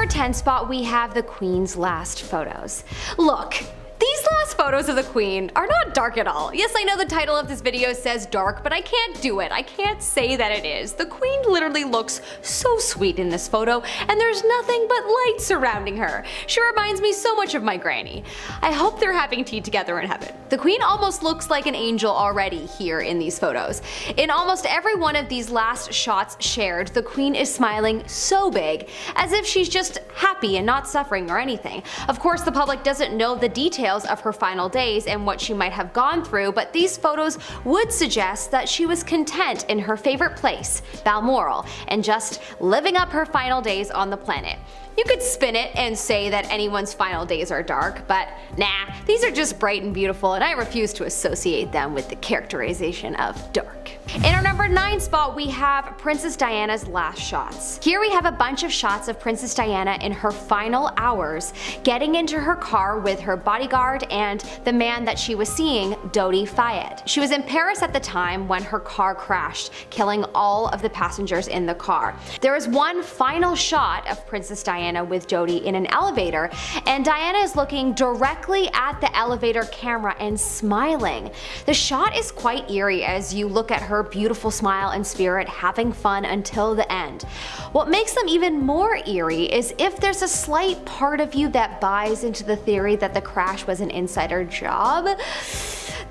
number 10 spot, we have the Queen's last photos. Look, these last photos of the Queen are not dark at all. Yes, I know the title of this video says dark, but I can't do it. I can't say that it is. The Queen literally looks so sweet in this photo, and there's nothing but light surrounding her. She reminds me so much of my granny. I hope they're having tea together in heaven. The Queen almost looks like an angel already here in these photos. In almost every one of these last shots shared, the Queen is smiling so big, as if she's just happy and not suffering or anything. Of course, the public doesn't know the details of her final days and what she might have gone through, but these photos would suggest that she was content in her favorite place, Balmoral, and just living up her final days on the planet. You could spin it and say that anyone's final days are dark, but nah, these are just bright and beautiful, and I refuse to associate them with the characterization of dark. In our number 9 spot, we have Princess Diana's last shots. Here we have a bunch of shots of Princess Diana in her final hours, getting into her car with her bodyguard and the man that she was seeing, Dodi Fayed. She was in Paris at the time when her car crashed, killing all of the passengers in the car. There is one final shot of Princess Diana with Dodi in an elevator, and Diana is looking directly at the elevator camera and smiling. The shot is quite eerie as you look at her beautiful smile and spirit having fun until the end. What makes them even more eerie is if there's a slight part of you that buys into the theory that the crash was an insider job.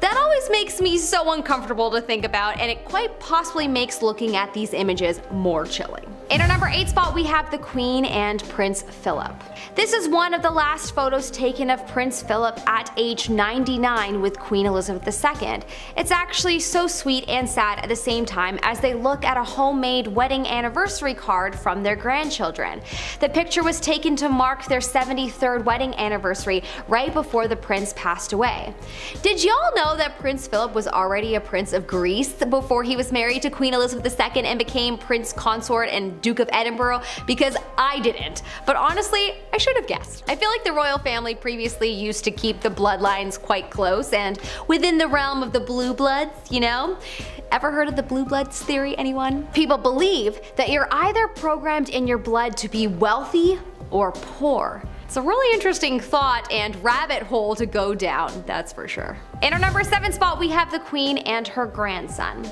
That always makes me so uncomfortable to think about, and it quite possibly makes looking at these images more chilling. In our number 8 spot, we have the Queen and Prince Philip. This is one of the last photos taken of Prince Philip at age 99 with Queen Elizabeth II. It's actually so sweet and sad at the same time as they look at a homemade wedding anniversary card from their grandchildren. The picture was taken to mark their 73rd wedding anniversary right before the prince passed away. Did y'all know that Prince Philip was already a Prince of Greece before he was married to Queen Elizabeth II and became Prince Consort and Duke of Edinburgh? Because I didn't. But honestly, I should have guessed. I feel like the royal family previously used to keep the bloodlines quite close and within the realm of the blue bloods, you know? Ever heard of the blue bloods theory, anyone? People believe that you're either programmed in your blood to be wealthy or poor. It's a really interesting thought and rabbit hole to go down, that's for sure. In our number 7 spot, we have the Queen and her grandson.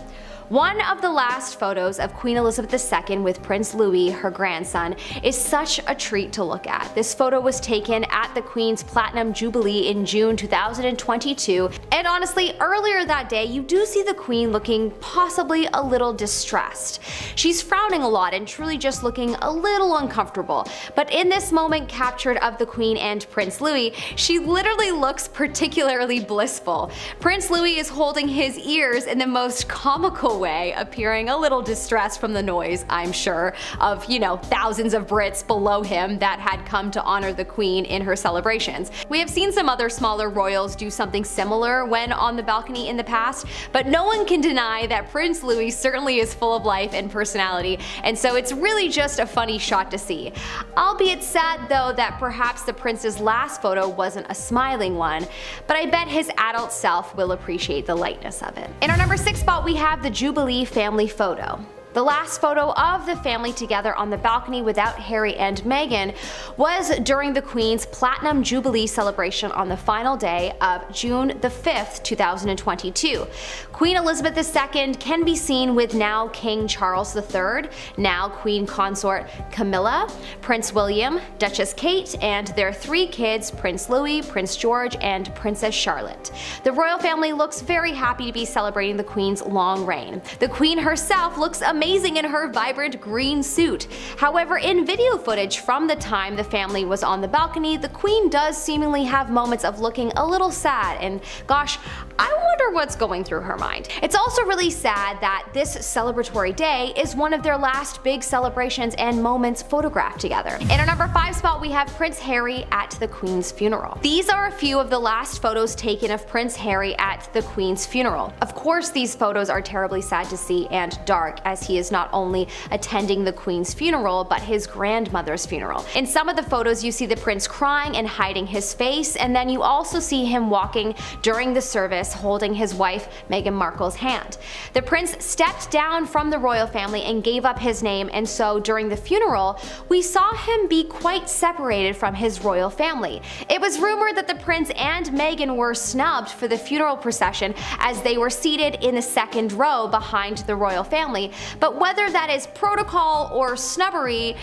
One of the last photos of Queen Elizabeth II with Prince Louis, her grandson, is such a treat to look at. This photo was taken at the Queen's Platinum Jubilee in June 2022, and honestly, earlier that day you do see the Queen looking possibly a little distressed. She's frowning a lot and truly just looking a little uncomfortable, but in this moment captured of the Queen and Prince Louis, she literally looks particularly blissful. Prince Louis is holding his ears in the most comical way, appearing a little distressed from the noise, I'm sure, of, you know, thousands of Brits below him that had come to honor the Queen in her celebrations. We have seen some other smaller royals do something similar when on the balcony in the past, but no one can deny that Prince Louis certainly is full of life and personality, and so it's really just a funny shot to see. Albeit sad though that perhaps the prince's last photo wasn't a smiling one, but I bet his adult self will appreciate the lightness of it. In our number 6 spot, we have the Jubilee family photo. The last photo of the family together on the balcony without Harry and Meghan was during the Queen's Platinum Jubilee celebration on the final day of June the 5th, 2022. Queen Elizabeth II can be seen with now King Charles III, now Queen Consort Camilla, Prince William, Duchess Kate, and their 3 kids, Prince Louis, Prince George, and Princess Charlotte. The royal family looks very happy to be celebrating the Queen's long reign. The Queen herself looks amazing in her vibrant green suit. However, in video footage from the time the family was on the balcony, the Queen does seemingly have moments of looking a little sad, and gosh, I wonder what's going through her mind. It's also really sad that this celebratory day is one of their last big celebrations and moments photographed together. In our number 5 spot, we have Prince Harry at the Queen's funeral. These are a few of the last photos taken of Prince Harry at the Queen's funeral. Of course, these photos are terribly sad to see and dark, as he he is not only attending the Queen's funeral, but his grandmother's funeral. In some of the photos, you see the prince crying and hiding his face, and then you also see him walking during the service holding his wife Meghan Markle's hand. The prince stepped down from the royal family and gave up his name, and so during the funeral, we saw him be quite separated from his royal family. It was rumored that the prince and Meghan were snubbed for the funeral procession as they were seated in the second row behind the royal family, but whether that is protocol or snubbery,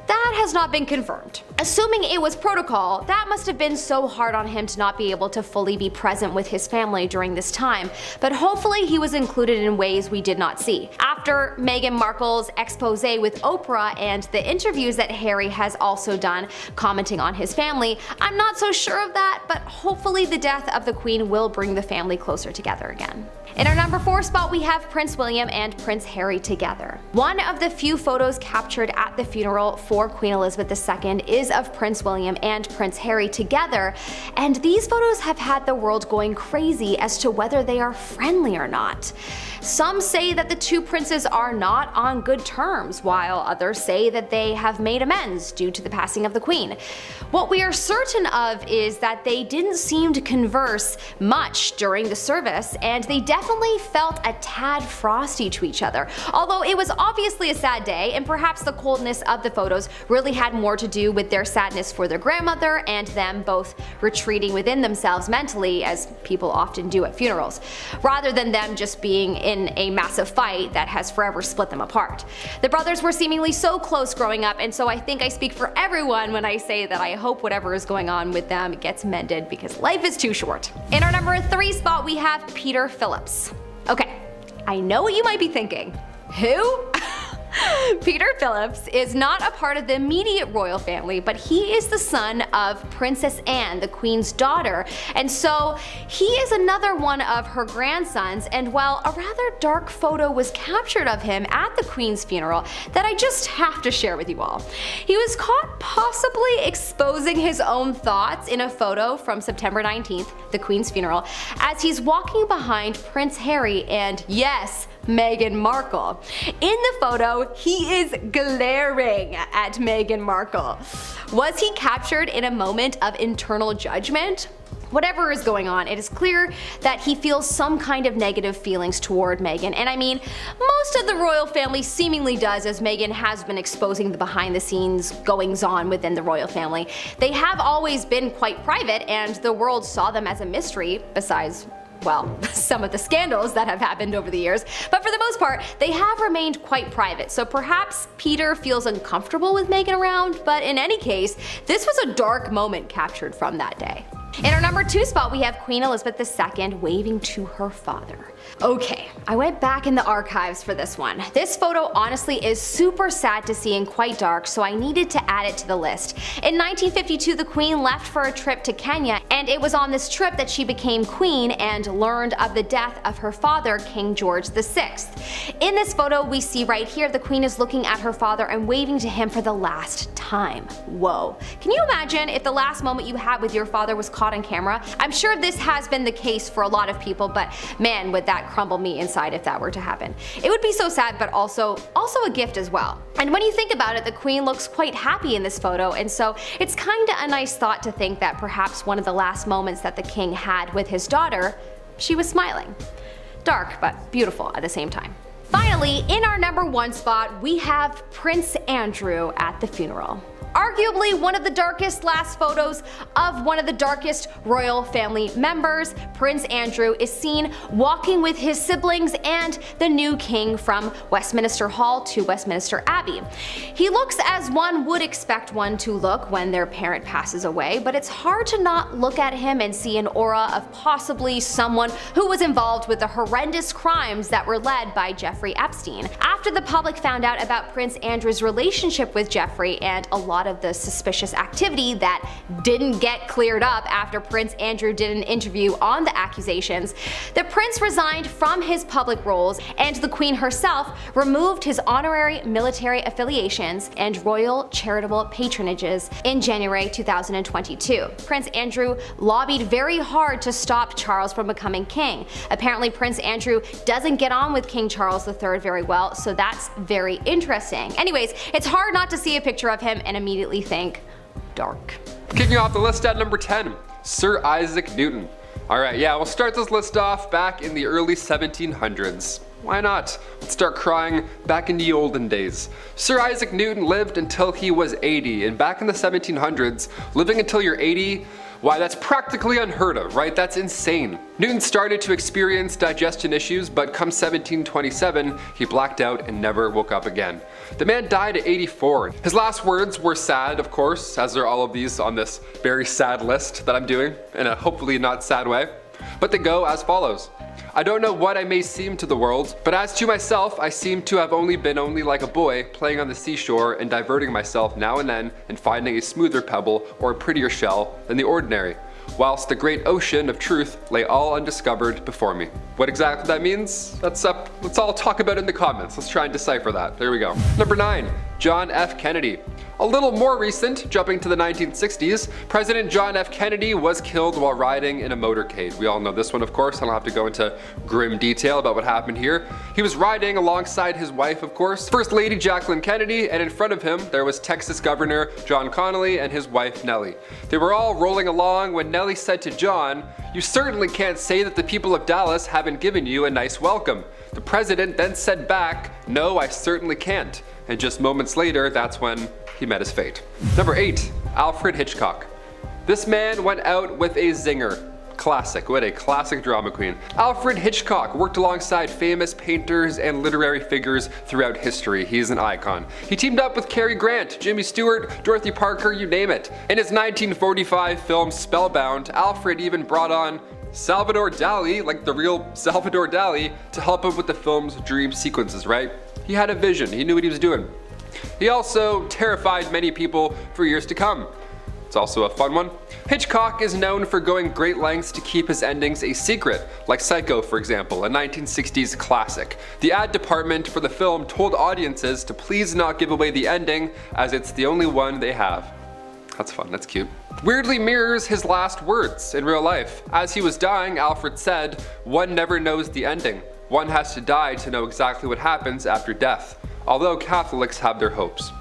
that has not been confirmed. Assuming it was protocol, that must have been so hard on him to not be able to fully be present with his family during this time, but hopefully he was included in ways we did not see. After Meghan Markle's expose with Oprah and the interviews that Harry has also done commenting on his family, I'm not so sure of that, but hopefully the death of the Queen will bring the family closer together again. In our number 4 spot, we have Prince William and Prince Harry together. One of the few photos captured at the funeral for Queen Elizabeth II is of Prince William and Prince Harry together, and these photos have had the world going crazy as to whether they are friendly or not. Some say that the two princes are not on good terms, while others say that they have made amends due to the passing of the Queen. What we are certain of is that they didn't seem to converse much during the service, and they definitely felt a tad frosty to each other. Although it was obviously a sad day, and perhaps the coldness of the photos really had more to do with their sadness for their grandmother and them both retreating within themselves mentally, as people often do at funerals, rather than them just being in a massive fight that has forever split them apart. The brothers were seemingly so close growing up, and so I think I speak for everyone when I say that I hope whatever is going on with them gets mended, because life is too short. In our number 3 spot, we have Peter Phillips. Okay, I know what you might be thinking. Who? Peter Phillips is not a part of the immediate royal family, but he is the son of Princess Anne, the Queen's daughter, and so he is another one of her grandsons. And while a rather dark photo was captured of him at the Queen's funeral that I just have to share with you all, he was caught possibly exposing his own thoughts in a photo from September 19th, the Queen's funeral, as he's walking behind Prince Harry and, yes, Meghan Markle. In the photo, he is glaring at Meghan Markle. Was he captured in a moment of internal judgment? Whatever is going on, it is clear that he feels some kind of negative feelings toward Meghan, and I mean, most of the royal family seemingly does, as Meghan has been exposing the behind-the-scenes goings-on within the royal family. They have always been quite private, and the world saw them as a mystery, besides, well, some of the scandals that have happened over the years, but for the most part, they have remained quite private, so perhaps Peter feels uncomfortable with Meghan around, but in any case, this was a dark moment captured from that day. In our number 2 spot, we have Queen Elizabeth II waving to her father. Okay, I went back in the archives for this one. This photo honestly is super sad to see and quite dark, so I needed to add it to the list. In 1952, the Queen left for a trip to Kenya, and it was on this trip that she became Queen and learned of the death of her father, King George VI. In this photo we see right here, the Queen is looking at her father and waving to him for the last time. Whoa. Can you imagine if the last moment you had with your father was caught on camera? I'm sure this has been the case for a lot of people, but man, would that crumble me inside if that were to happen. It would be so sad, but also a gift as well. And when you think about it, the Queen looks quite happy in this photo, and so it's kinda a nice thought to think that perhaps one of the last moments that the King had with his daughter, she was smiling. Dark, but beautiful at the same time. Finally, in our number 1 spot, we have Prince Andrew at the funeral. Arguably one of the darkest last photos of one of the darkest royal family members, Prince Andrew is seen walking with his siblings and the new king from Westminster Hall to Westminster Abbey. He looks as one would expect one to look when their parent passes away, but it's hard to not look at him and see an aura of possibly someone who was involved with the horrendous crimes that were led by Jeffrey Epstein. After the public found out about Prince Andrew's relationship with Jeffrey and a lot of the suspicious activity that didn't get cleared up after Prince Andrew did an interview on the accusations, the prince resigned from his public roles, and the Queen herself removed his honorary military affiliations and royal charitable patronages in January 2022. Prince Andrew lobbied very hard to stop Charles from becoming king. Apparently Prince Andrew doesn't get on with King Charles III very well, so that's very interesting. Anyways, it's hard not to see a picture of him and immediately think, dark. Kicking off the list at number 10, Sir Isaac Newton. Alright, yeah, we'll start this list off back in the early 1700s. Why not? Let's start crying back in the olden days. Sir Isaac Newton lived until he was 80, and back in the 1700s, living until you're 80, why, that's practically unheard of, right? That's insane. Newton started to experience digestion issues, but come 1727, he blacked out and never woke up again. The man died at 84. His last words were sad, of course, as are all of these on this very sad list that I'm doing, in a hopefully not sad way. But they go as follows. I don't know what I may seem to the world, but as to myself, I seem to have been only like a boy playing on the seashore and diverting myself now and then and finding a smoother pebble or a prettier shell than the ordinary, whilst the great ocean of truth lay all undiscovered before me. What exactly that means? Let's all talk about it in the comments. Let's try and decipher that. There we go. Number 9, John F. Kennedy. A little more recent, jumping to the 1960s, President John F. Kennedy was killed while riding in a motorcade. We all know this one, of course. I don't have to go into grim detail about what happened here. He was riding alongside his wife, of course, First Lady Jacqueline Kennedy, and in front of him there was Texas Governor John Connally and his wife Nellie. They were all rolling along when Nellie said to John, "You certainly can't say that the people of Dallas haven't given you a nice welcome." The president then said back, "No, I certainly can't." And just moments later, that's when he met his fate. Number 8, Alfred Hitchcock. This man went out with a zinger. Classic, what a classic drama queen. Alfred Hitchcock worked alongside famous painters and literary figures throughout history. He's an icon. He teamed up with Cary Grant, Jimmy Stewart, Dorothy Parker, you name it. In his 1945 film Spellbound, Alfred even brought on Salvador Dali, like the real Salvador Dali, to help him with the film's dream sequences, right? He had a vision, he knew what he was doing. He also terrified many people for years to come. It's also a fun one. Hitchcock is known for going great lengths to keep his endings a secret, like Psycho, for example, a 1960s classic. The ad department for the film told audiences to please not give away the ending, as it's the only one they have. That's fun, that's cute. Weirdly mirrors his last words in real life. As he was dying, Alfred said, "One never knows the ending. One has to die to know exactly what happens after death, although Catholics have their hopes."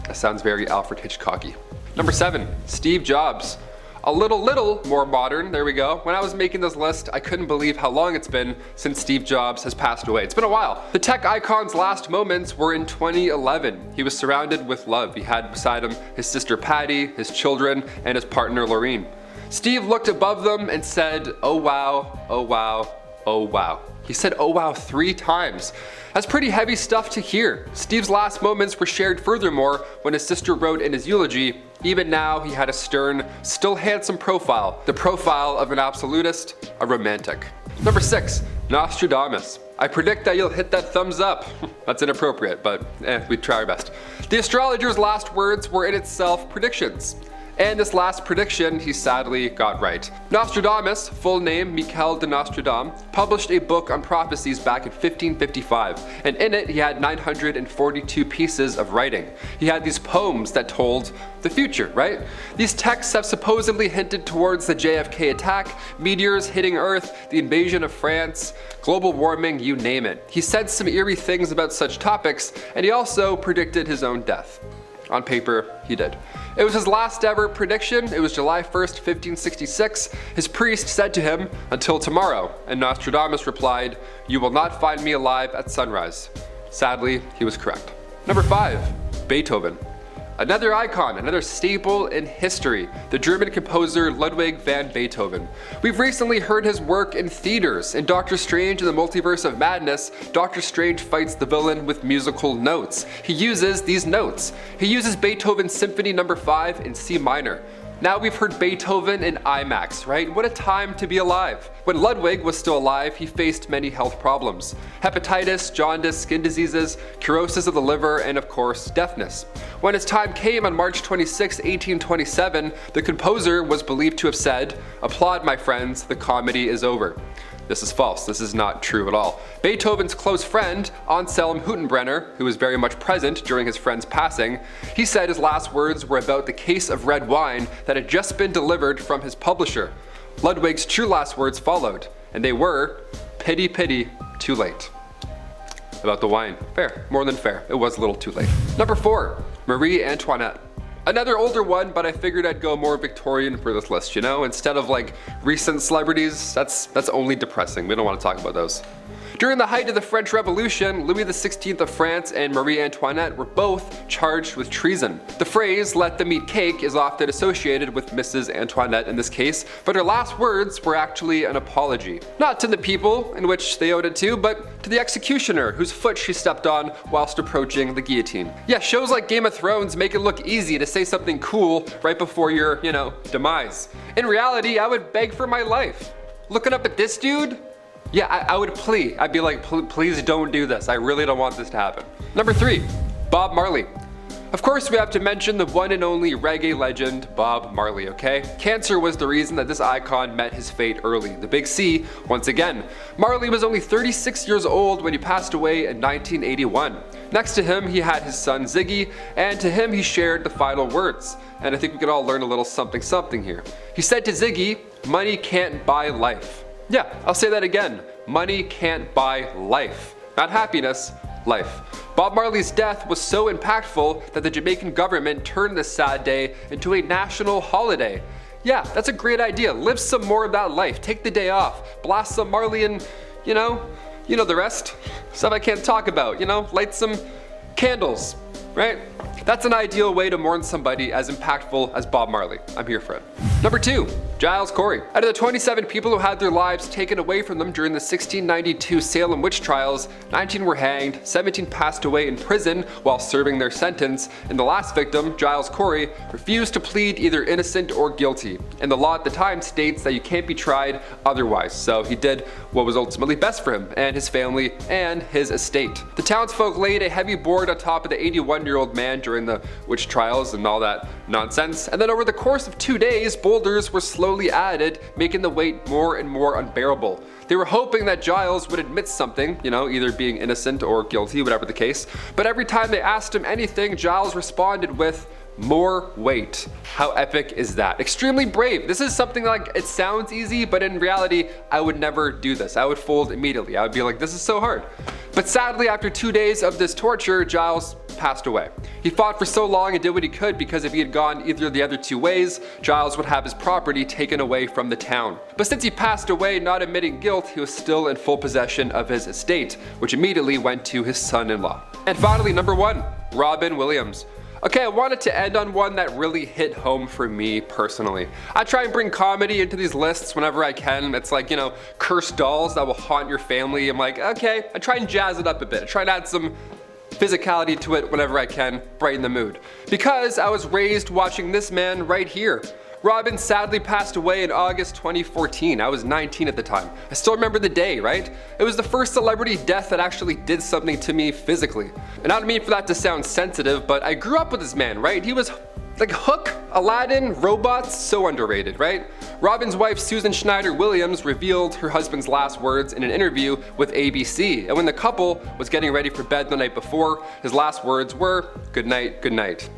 That sounds very Alfred Hitchcocky. Number 7, Steve Jobs. A little more modern, there we go. When I was making this list, I couldn't believe how long it's been since Steve Jobs has passed away. It's been a while. The tech icon's last moments were in 2011. He was surrounded with love. He had beside him his sister Patty, his children, and his partner Laureen. Steve looked above them and said, "Oh wow, oh wow, oh wow." He said "oh wow" 3 times. That's pretty heavy stuff to hear. Steve's last moments were shared furthermore when his sister wrote in his eulogy, "Even now he had a stern, still handsome profile, the profile of an absolutist, a romantic." Number 6, Nostradamus. I predict that you'll hit that thumbs up. That's inappropriate, but we try our best. The astrologer's last words were in itself predictions. And this last prediction he sadly got right. Nostradamus, full name Michel de Nostradam, published a book on prophecies back in 1555, and in it he had 942 pieces of writing. He had these poems that told the future, right? These texts have supposedly hinted towards the JFK attack, meteors hitting Earth, the invasion of France, global warming, you name it. He said some eerie things about such topics, and he also predicted his own death. On paper, he did. It was his last ever prediction. It was July 1st, 1566. His priest said to him, "Until tomorrow," and Nostradamus replied, "You will not find me alive at sunrise." Sadly, he was correct. Number 5, Beethoven. Another icon, another staple in history, the German composer Ludwig van Beethoven. We've recently heard his work in theaters. In Doctor Strange and the Multiverse of Madness, Doctor Strange fights the villain with musical notes. He uses these notes. He uses Beethoven's Symphony No. 5 in C minor. Now we've heard Beethoven in IMAX, right? What a time to be alive. When Ludwig was still alive, he faced many health problems. Hepatitis, jaundice, skin diseases, cirrhosis of the liver, and of course, deafness. When his time came on March 26, 1827, the composer was believed to have said, "Applaud, my friends, the comedy is over." This is false. This is not true at all. Beethoven's close friend, Anselm Hüttenbrenner, who was very much present during his friend's passing, he said his last words were about the case of red wine that had just been delivered from his publisher. Ludwig's true last words followed, and they were, "Pity, pity, too late." about the wine. Fair, more than fair. It was a little too late. Number 4, Marie Antoinette. Another older one, but I figured I'd go more Victorian for this list, you know? Instead of like recent celebrities, that's only depressing. We don't want to talk about those. During the height of the French Revolution, Louis XVI of France and Marie Antoinette were both charged with treason. The phrase, "let them eat cake," is often associated with Mrs. Antoinette in this case, but her last words were actually an apology. Not to the people in which they owed it to, but to the executioner whose foot she stepped on whilst approaching the guillotine. Yeah, shows like Game of Thrones make it look easy to say something cool right before your, demise. In reality, I would beg for my life. Looking up at this dude? Yeah, I would plea. I'd be like, please don't do this. I really don't want this to happen. Number 3, Bob Marley. Of course, we have to mention the one and only reggae legend, Bob Marley, okay? Cancer was the reason that this icon met his fate early. The big C, once again. Marley was only 36 years old when he passed away in 1981. Next to him, he had his son Ziggy, and to him he shared the final words. And I think we could all learn a little something here. He said to Ziggy, "Money can't buy life." Yeah, I'll say that again. Money can't buy life. Not happiness, life. Bob Marley's death was so impactful that the Jamaican government turned this sad day into a national holiday. Yeah, that's a great idea. Live some more of that life. Take the day off. Blast some Marley and, you know the rest. Stuff I can't talk about, light some candles, right? That's an ideal way to mourn somebody as impactful as Bob Marley. I'm here for it. Number 2, Giles Corey. Out of the 27 people who had their lives taken away from them during the 1692 Salem witch trials, 19 were hanged, 17 passed away in prison while serving their sentence, and the last victim, Giles Corey, refused to plead either innocent or guilty. And the law at the time states that you can't be tried otherwise, so he did what was ultimately best for him and his family and his estate. The townsfolk laid a heavy board on top of the 81-year-old man during the witch trials and all that nonsense, and then over the course of 2 days, boulders were slowly added, making the weight more and more unbearable. They were hoping that Giles would admit something, either being innocent or guilty, whatever the case, but every time they asked him anything, Giles responded with, "More weight." How epic is that? Extremely brave. This is something like, it sounds easy, but in reality, I would never do this. I would fold immediately. I would be like, this is so hard. But sadly, after 2 days of this torture, Giles passed away. He fought for so long and did what he could because if he had gone either of the other 2 ways, Giles would have his property taken away from the town. But since he passed away not admitting guilt, he was still in full possession of his estate, which immediately went to his son-in-law. And finally, number 1, Robin Williams. Okay, I wanted to end on one that really hit home for me personally. I try and bring comedy into these lists whenever I can. It's like, cursed dolls that will haunt your family. I'm like, okay, I try and jazz it up a bit. I try and add some physicality to it whenever I can, brighten the mood. Because I was raised watching this man right here. Robin sadly passed away in August 2014. I was 19 at the time. I still remember the day, right? It was the first celebrity death that actually did something to me physically. And I don't mean for that to sound sensitive, but I grew up with this man, right? He was like Hook, Aladdin, robots, so underrated, right? Robin's wife Susan Schneider Williams revealed her husband's last words in an interview with ABC. And when the couple was getting ready for bed the night before, his last words were, "Good night, good night."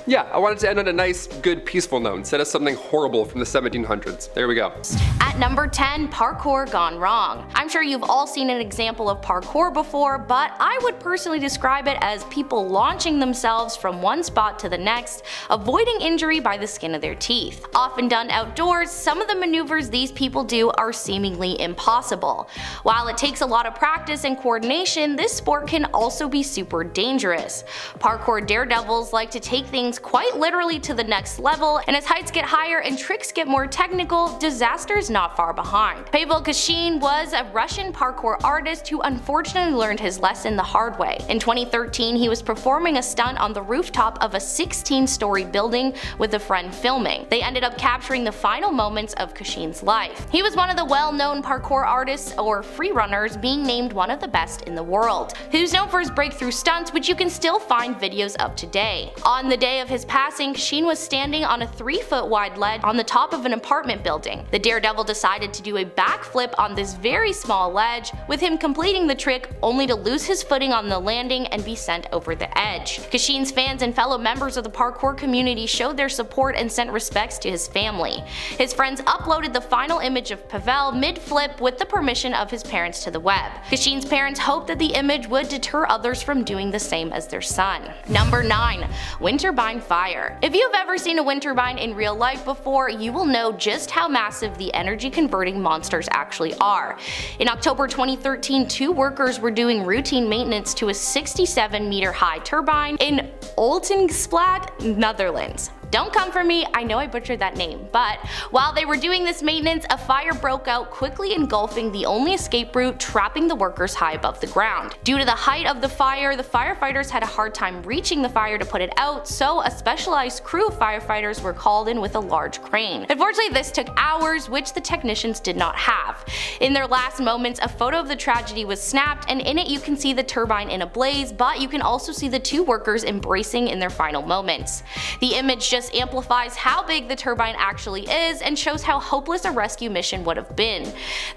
Yeah, I wanted to end on a nice, good, peaceful note instead of something horrible from the 1700s. There we go. At number 10, parkour gone wrong. I'm sure you've all seen an example of parkour before, but I would personally describe it as people launching themselves from one spot to the next, avoiding injury by the skin of their teeth. Often done outdoors, some of the maneuvers these people do are seemingly impossible. While it takes a lot of practice and coordination, this sport can also be super dangerous. Parkour daredevils like to take things quite literally to the next level, and as heights get higher and tricks get more technical, disaster's not far behind. Pavel Kashin was a Russian parkour artist who unfortunately learned his lesson the hard way. In 2013, he was performing a stunt on the rooftop of a 16-story building with a friend filming. They ended up capturing the final moments of Kashin's life. He was one of the well-known parkour artists or freerunners, being named one of the best in the world, who's known for his breakthrough stunts, which you can still find videos of today. On the day of his passing, Sheen was standing on a 3-foot wide ledge on the top of an apartment building. The daredevil decided to do a backflip on this very small ledge, with him completing the trick only to lose his footing on the landing and be sent over the edge. Sheen's fans and fellow members of the parkour community showed their support and sent respects to his family. His friends uploaded the final image of Pavel mid-flip with the permission of his parents to the web. Sheen's parents hoped that the image would deter others from doing the same as their son. Number 9. Wind turbine fire. If you've ever seen a wind turbine in real life before, you will know just how massive the energy converting monsters actually are. In October 2013, 2 workers were doing routine maintenance to a 67-meter high turbine in Oltensplaat, Netherlands. Don't come for me, I know I butchered that name, but while they were doing this maintenance, a fire broke out, quickly engulfing the only escape route, trapping the workers high above the ground. Due to the height of the fire, the firefighters had a hard time reaching the fire to put it out, so a specialized crew of firefighters were called in with a large crane. Unfortunately, this took hours, which the technicians did not have. In their last moments, a photo of the tragedy was snapped, and in it you can see the turbine in a blaze, but you can also see the 2 workers embracing in their final moments. The image just amplifies how big the turbine actually is and shows how hopeless a rescue mission would have been.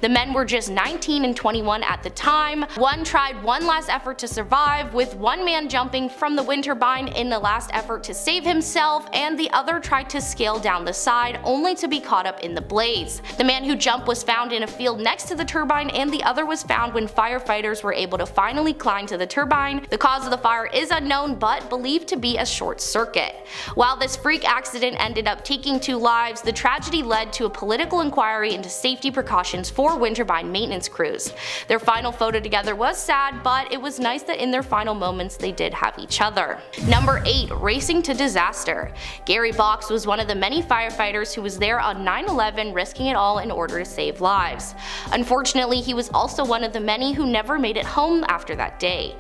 The men were just 19 and 21 at the time. One tried one last effort to survive, with one man jumping from the wind turbine in the last effort to save himself, and the other tried to scale down the side only to be caught up in the blaze. The man who jumped was found in a field next to the turbine, and the other was found when firefighters were able to finally climb to the turbine. The cause of the fire is unknown, but believed to be a short circuit. While this freak accident ended up taking 2 lives, the tragedy led to a political inquiry into safety precautions for wind turbine maintenance crews. Their final photo together was sad, but it was nice that in their final moments they did have each other. Number 8. Racing to disaster. Gary Box was one of the many firefighters who was there on 9/11, risking it all in order to save lives. Unfortunately, he was also one of the many who never made it home after that day.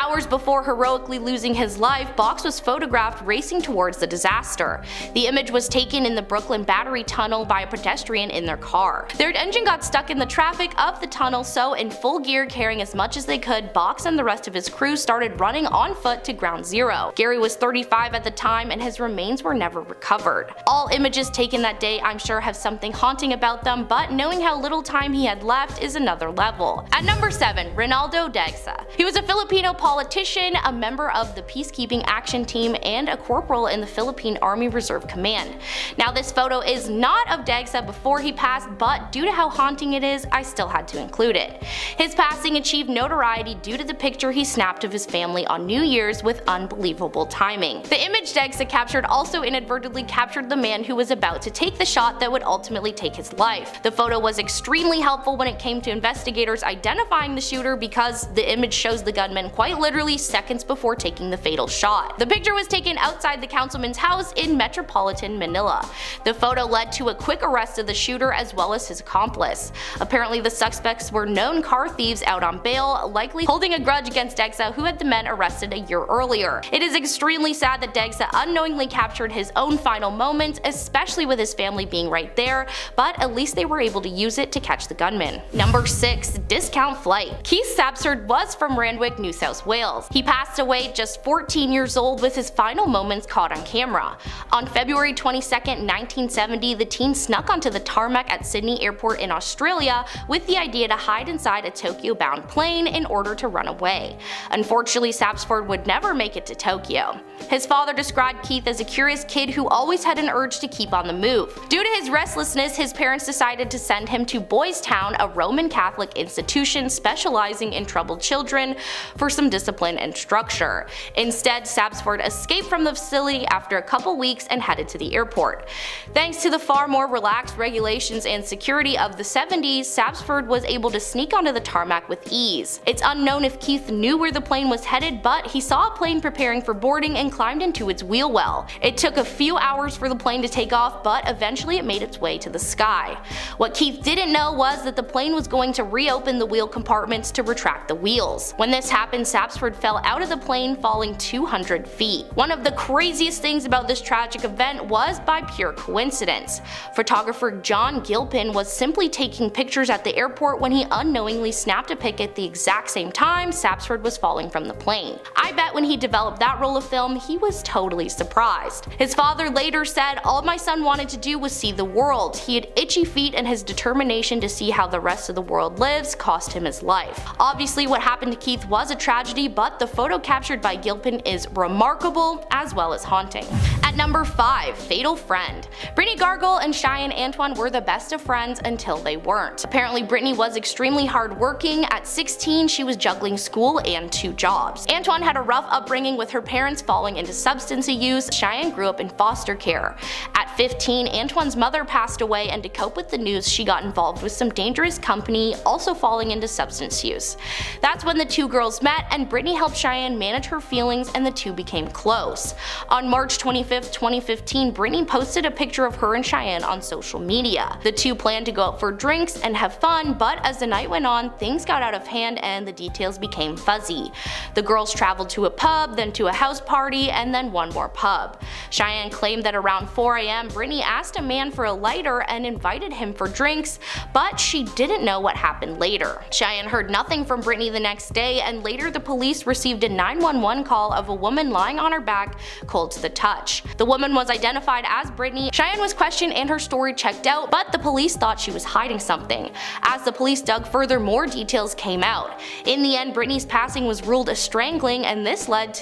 Hours before heroically losing his life, Box was photographed racing towards the disaster. The image was taken in the Brooklyn Battery Tunnel by a pedestrian in their car. Their engine got stuck in the traffic of the tunnel, so in full gear, carrying as much as they could, Box and the rest of his crew started running on foot to ground zero. Gary was 35 at the time, and his remains were never recovered. All images taken that day I'm sure have something haunting about them, but knowing how little time he had left is another level. At number 7. Ronaldo Dagsa. He was a Filipino politician, a member of the Peacekeeping Action Team, and a corporal in the Philippine Army Reserve Command. Now, this photo is not of Dagsa before he passed, but due to how haunting it is, I still had to include it. His passing achieved notoriety due to the picture he snapped of his family on New Year's with unbelievable timing. The image Dagsa captured also inadvertently captured the man who was about to take the shot that would ultimately take his life. The photo was extremely helpful when it came to investigators identifying the shooter, because the image shows the gunman quite literally seconds before taking the fatal shot. The picture was taken outside the councilman's house in metropolitan Manila. The photo led to a quick arrest of the shooter as well as his accomplice. Apparently, the suspects were known car thieves out on bail, likely holding a grudge against Dagsa, who had the men arrested a year earlier. It is extremely sad that Dagsa unknowingly captured his own final moments, especially with his family being right there, but at least they were able to use it to catch the gunman. Number 6. Discount flight. Keith Sapsford was from Randwick, New South Wales. He passed away just 14 years old, with his final moments caught on camera. On February 22nd, 1970, the teen snuck onto the tarmac at Sydney Airport in Australia with the idea to hide inside a Tokyo-bound plane in order to run away. Unfortunately, Sapsford would never make it to Tokyo. His father described Keith as a curious kid who always had an urge to keep on the move. Due to his restlessness, his parents decided to send him to Boys Town, a Roman Catholic institution specializing in troubled children, for some discipline and structure. Instead, Sapsford escaped from the facility after a couple weeks and headed to the airport. Thanks to the far more relaxed regulations and security of the 70s, Sapsford was able to sneak onto the tarmac with ease. It's unknown if Keith knew where the plane was headed, but he saw a plane preparing for boarding and climbed into its wheel well. It took a few hours for the plane to take off, but eventually it made its way to the sky. What Keith didn't know was that the plane was going to reopen the wheel compartments to retract the wheels. When this happened, Sapsford Sapsford fell out of the plane, falling 200 feet. One of the craziest things about this tragic event was by pure coincidence. Photographer John Gilpin was simply taking pictures at the airport when he unknowingly snapped a pic at the exact same time Sapsford was falling from the plane. I bet when he developed that roll of film, he was totally surprised. His father later said, "All my son wanted to do was see the world. He had itchy feet and his determination to see how the rest of the world lives cost him his life." Obviously what happened to Keith was a tragedy, but the photo captured by Gilpin is remarkable as well as haunting. At number 5, Fatal Friend. Brittany Gargle and Cheyenne Antoine were the best of friends until they weren't. Apparently Brittany was extremely hardworking. At 16 she was juggling school and 2 jobs. Antoine had a rough upbringing with her parents falling into substance use. Cheyenne grew up in foster care. At 15, Antoine's mother passed away, and to cope with the news she got involved with some dangerous company, also falling into substance use. That's when the two girls met, and Brittany helped Cheyenne manage her feelings and the two became close. On March 25, 2015, Brittany posted a picture of her and Cheyenne on social media. The two planned to go out for drinks and have fun, but as the night went on, things got out of hand and the details became fuzzy. The girls traveled to a pub, then to a house party, and then one more pub. Cheyenne claimed that around 4 a.m. Brittany asked a man for a lighter and invited him for drinks, but she didn't know what happened later. Cheyenne heard nothing from Brittany the next day, and later the police received a 911 call of a woman lying on her back, cold to the touch. The woman was identified as Brittany. Cheyenne was questioned and her story checked out, but the police thought she was hiding something. As the police dug further, more details came out. In the end, Brittany's passing was ruled a strangling, and this led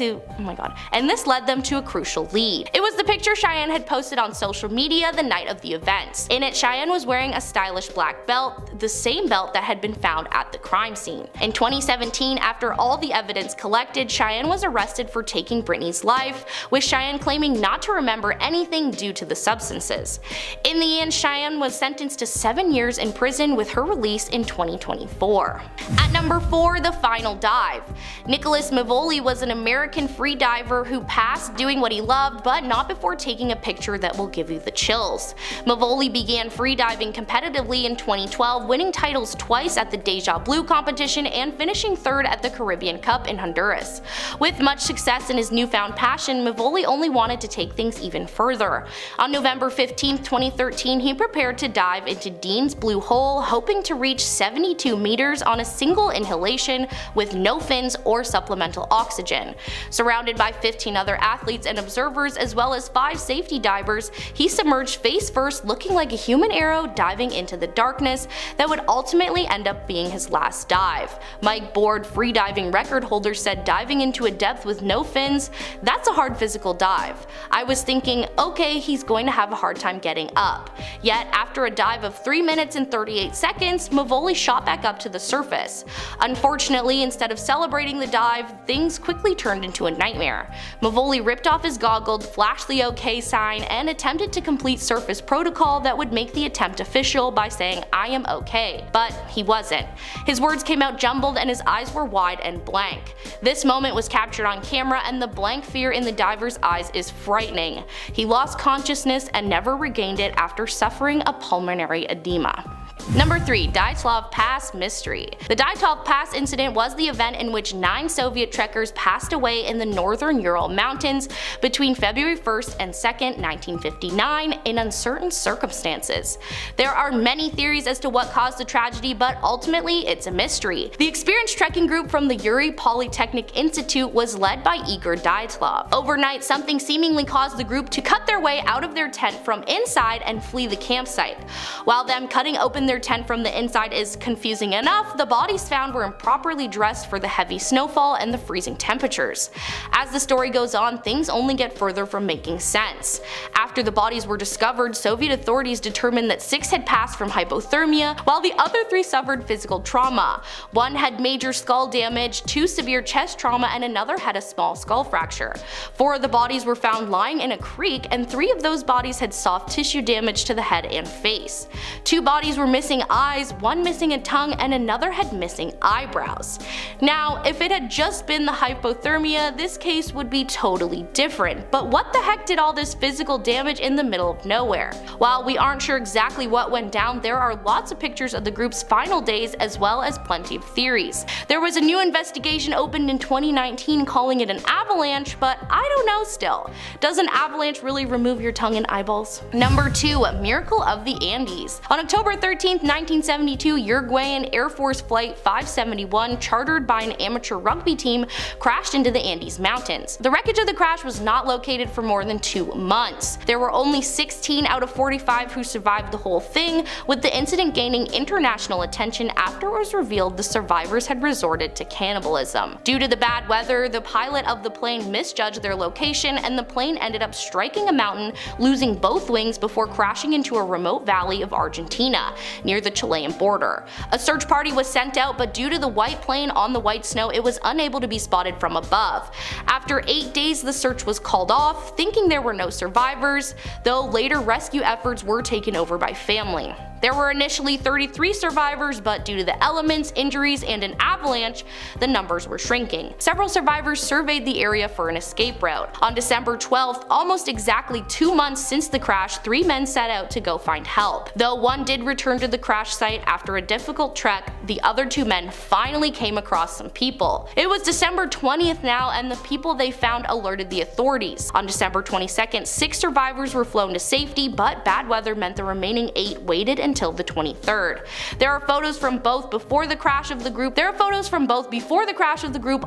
them to a crucial lead. It was the picture Cheyenne had posted on social media the night of the events. In it, Cheyenne was wearing a stylish black belt, the same belt that had been found at the crime scene. In 2017, after all the evidence collected, Cheyenne was arrested for taking Brittany's life, with Cheyenne claiming not to remember anything due to the substances. In the end, Cheyenne was sentenced to 7 years in prison, with her release in 2024. At number 4, The Final Dive. Nicholas Mavoli was an American free diver who passed doing what he loved, but not before taking a picture that will give you the chills. Mavoli began freediving competitively in 2012, winning titles twice at the Deja Blue competition and finishing 3rd at the Caribbean Cup in Honduras. With much success in his newfound passion, Mavoli only wanted to take things even further. On November 15, 2013, he prepared to dive into Dean's Blue Hole, hoping to reach 72 meters on a single inhalation with no fins or supplemental oxygen. Surrounded by 15 other athletes and observers, as well as 5 safety divers, he submerged face first, looking like a human arrow diving into the darkness that would ultimately end up being his last dive. Mike Board, freediving record holder, said diving into a depth with no fins, that's a hard physical dive. I was thinking, okay, he's going to have a hard time getting up. Yet, after a dive of 3 minutes and 38 seconds, Mavoli shot back up to the surface. Unfortunately, instead of celebrating the dive, things quickly turned into a nightmare. Mavoli ripped off his goggles, flashed the OK sign, and attempted to complete surface protocol that would make the attempt official by saying, "I am okay," but he wasn't. His words came out jumbled and his eyes were wide and blank. This moment was captured on camera, and the blank fear in the diver's eyes is frightening. He lost consciousness and never regained it after suffering a pulmonary edema. Number 3. Dyatlov Pass Mystery. The Dyatlov Pass incident was the event in which 9 Soviet trekkers passed away in the northern Ural Mountains between February 1st and 2nd, 1959 in uncertain circumstances. There are many theories as to what caused the tragedy, but ultimately it's a mystery. The experienced trekking group from the Yuri Polytechnic Institute was led by Igor Dyatlov. Overnight, something seemingly caused the group to cut their way out of their tent from inside and flee the campsite. While them cutting open their tent from the inside is confusing enough, the bodies found were improperly dressed for the heavy snowfall and the freezing temperatures. As the story goes on, things only get further from making sense. After the bodies were discovered, Soviet authorities determined that 6 had passed from hypothermia, while the other 3 suffered physical trauma. 1 had major skull damage, 2 severe chest trauma, and another had a small skull fracture. 4 of the bodies were found lying in a creek, and 3 of those bodies had soft tissue damage to the head and face. 2 bodies were missing missing eyes, one missing a tongue, and another had missing eyebrows. Now, if it had just been the hypothermia, this case would be totally different, but what the heck did all this physical damage in the middle of nowhere? While we aren't sure exactly what went down, there are lots of pictures of the group's final days as well as plenty of theories. There was a new investigation opened in 2019 calling it an avalanche, but I don't know still. Does an avalanche really remove your tongue and eyeballs? Number 2. Miracle of the Andes. On October 13, 1972, Uruguayan Air Force Flight 571, chartered by an amateur rugby team, crashed into the Andes Mountains. The wreckage of the crash was not located for more than 2 months. There were only 16 out of 45 who survived the whole thing, with the incident gaining international attention after it was revealed the survivors had resorted to cannibalism. Due to the bad weather, the pilot of the plane misjudged their location and the plane ended up striking a mountain, losing both wings before crashing into a remote valley of Argentina, near the Chilean border. A search party was sent out, but due to the white plane on the white snow, it was unable to be spotted from above. After 8 days, the search was called off, thinking there were no survivors, though later rescue efforts were taken over by family. There were initially 33 survivors, but due to the elements, injuries, and an avalanche, the numbers were shrinking. Several survivors surveyed the area for an escape route. On December 12th, almost exactly 2 months since the crash, 3 men set out to go find help. Though one did return to the crash site after a difficult trek, the other 2 men finally came across some people. It was December 20th now, and the people they found alerted the authorities. On December 22nd, 6 survivors were flown to safety, but bad weather meant the remaining 8 waited until the 23rd. There are photos from both before the crash of the group.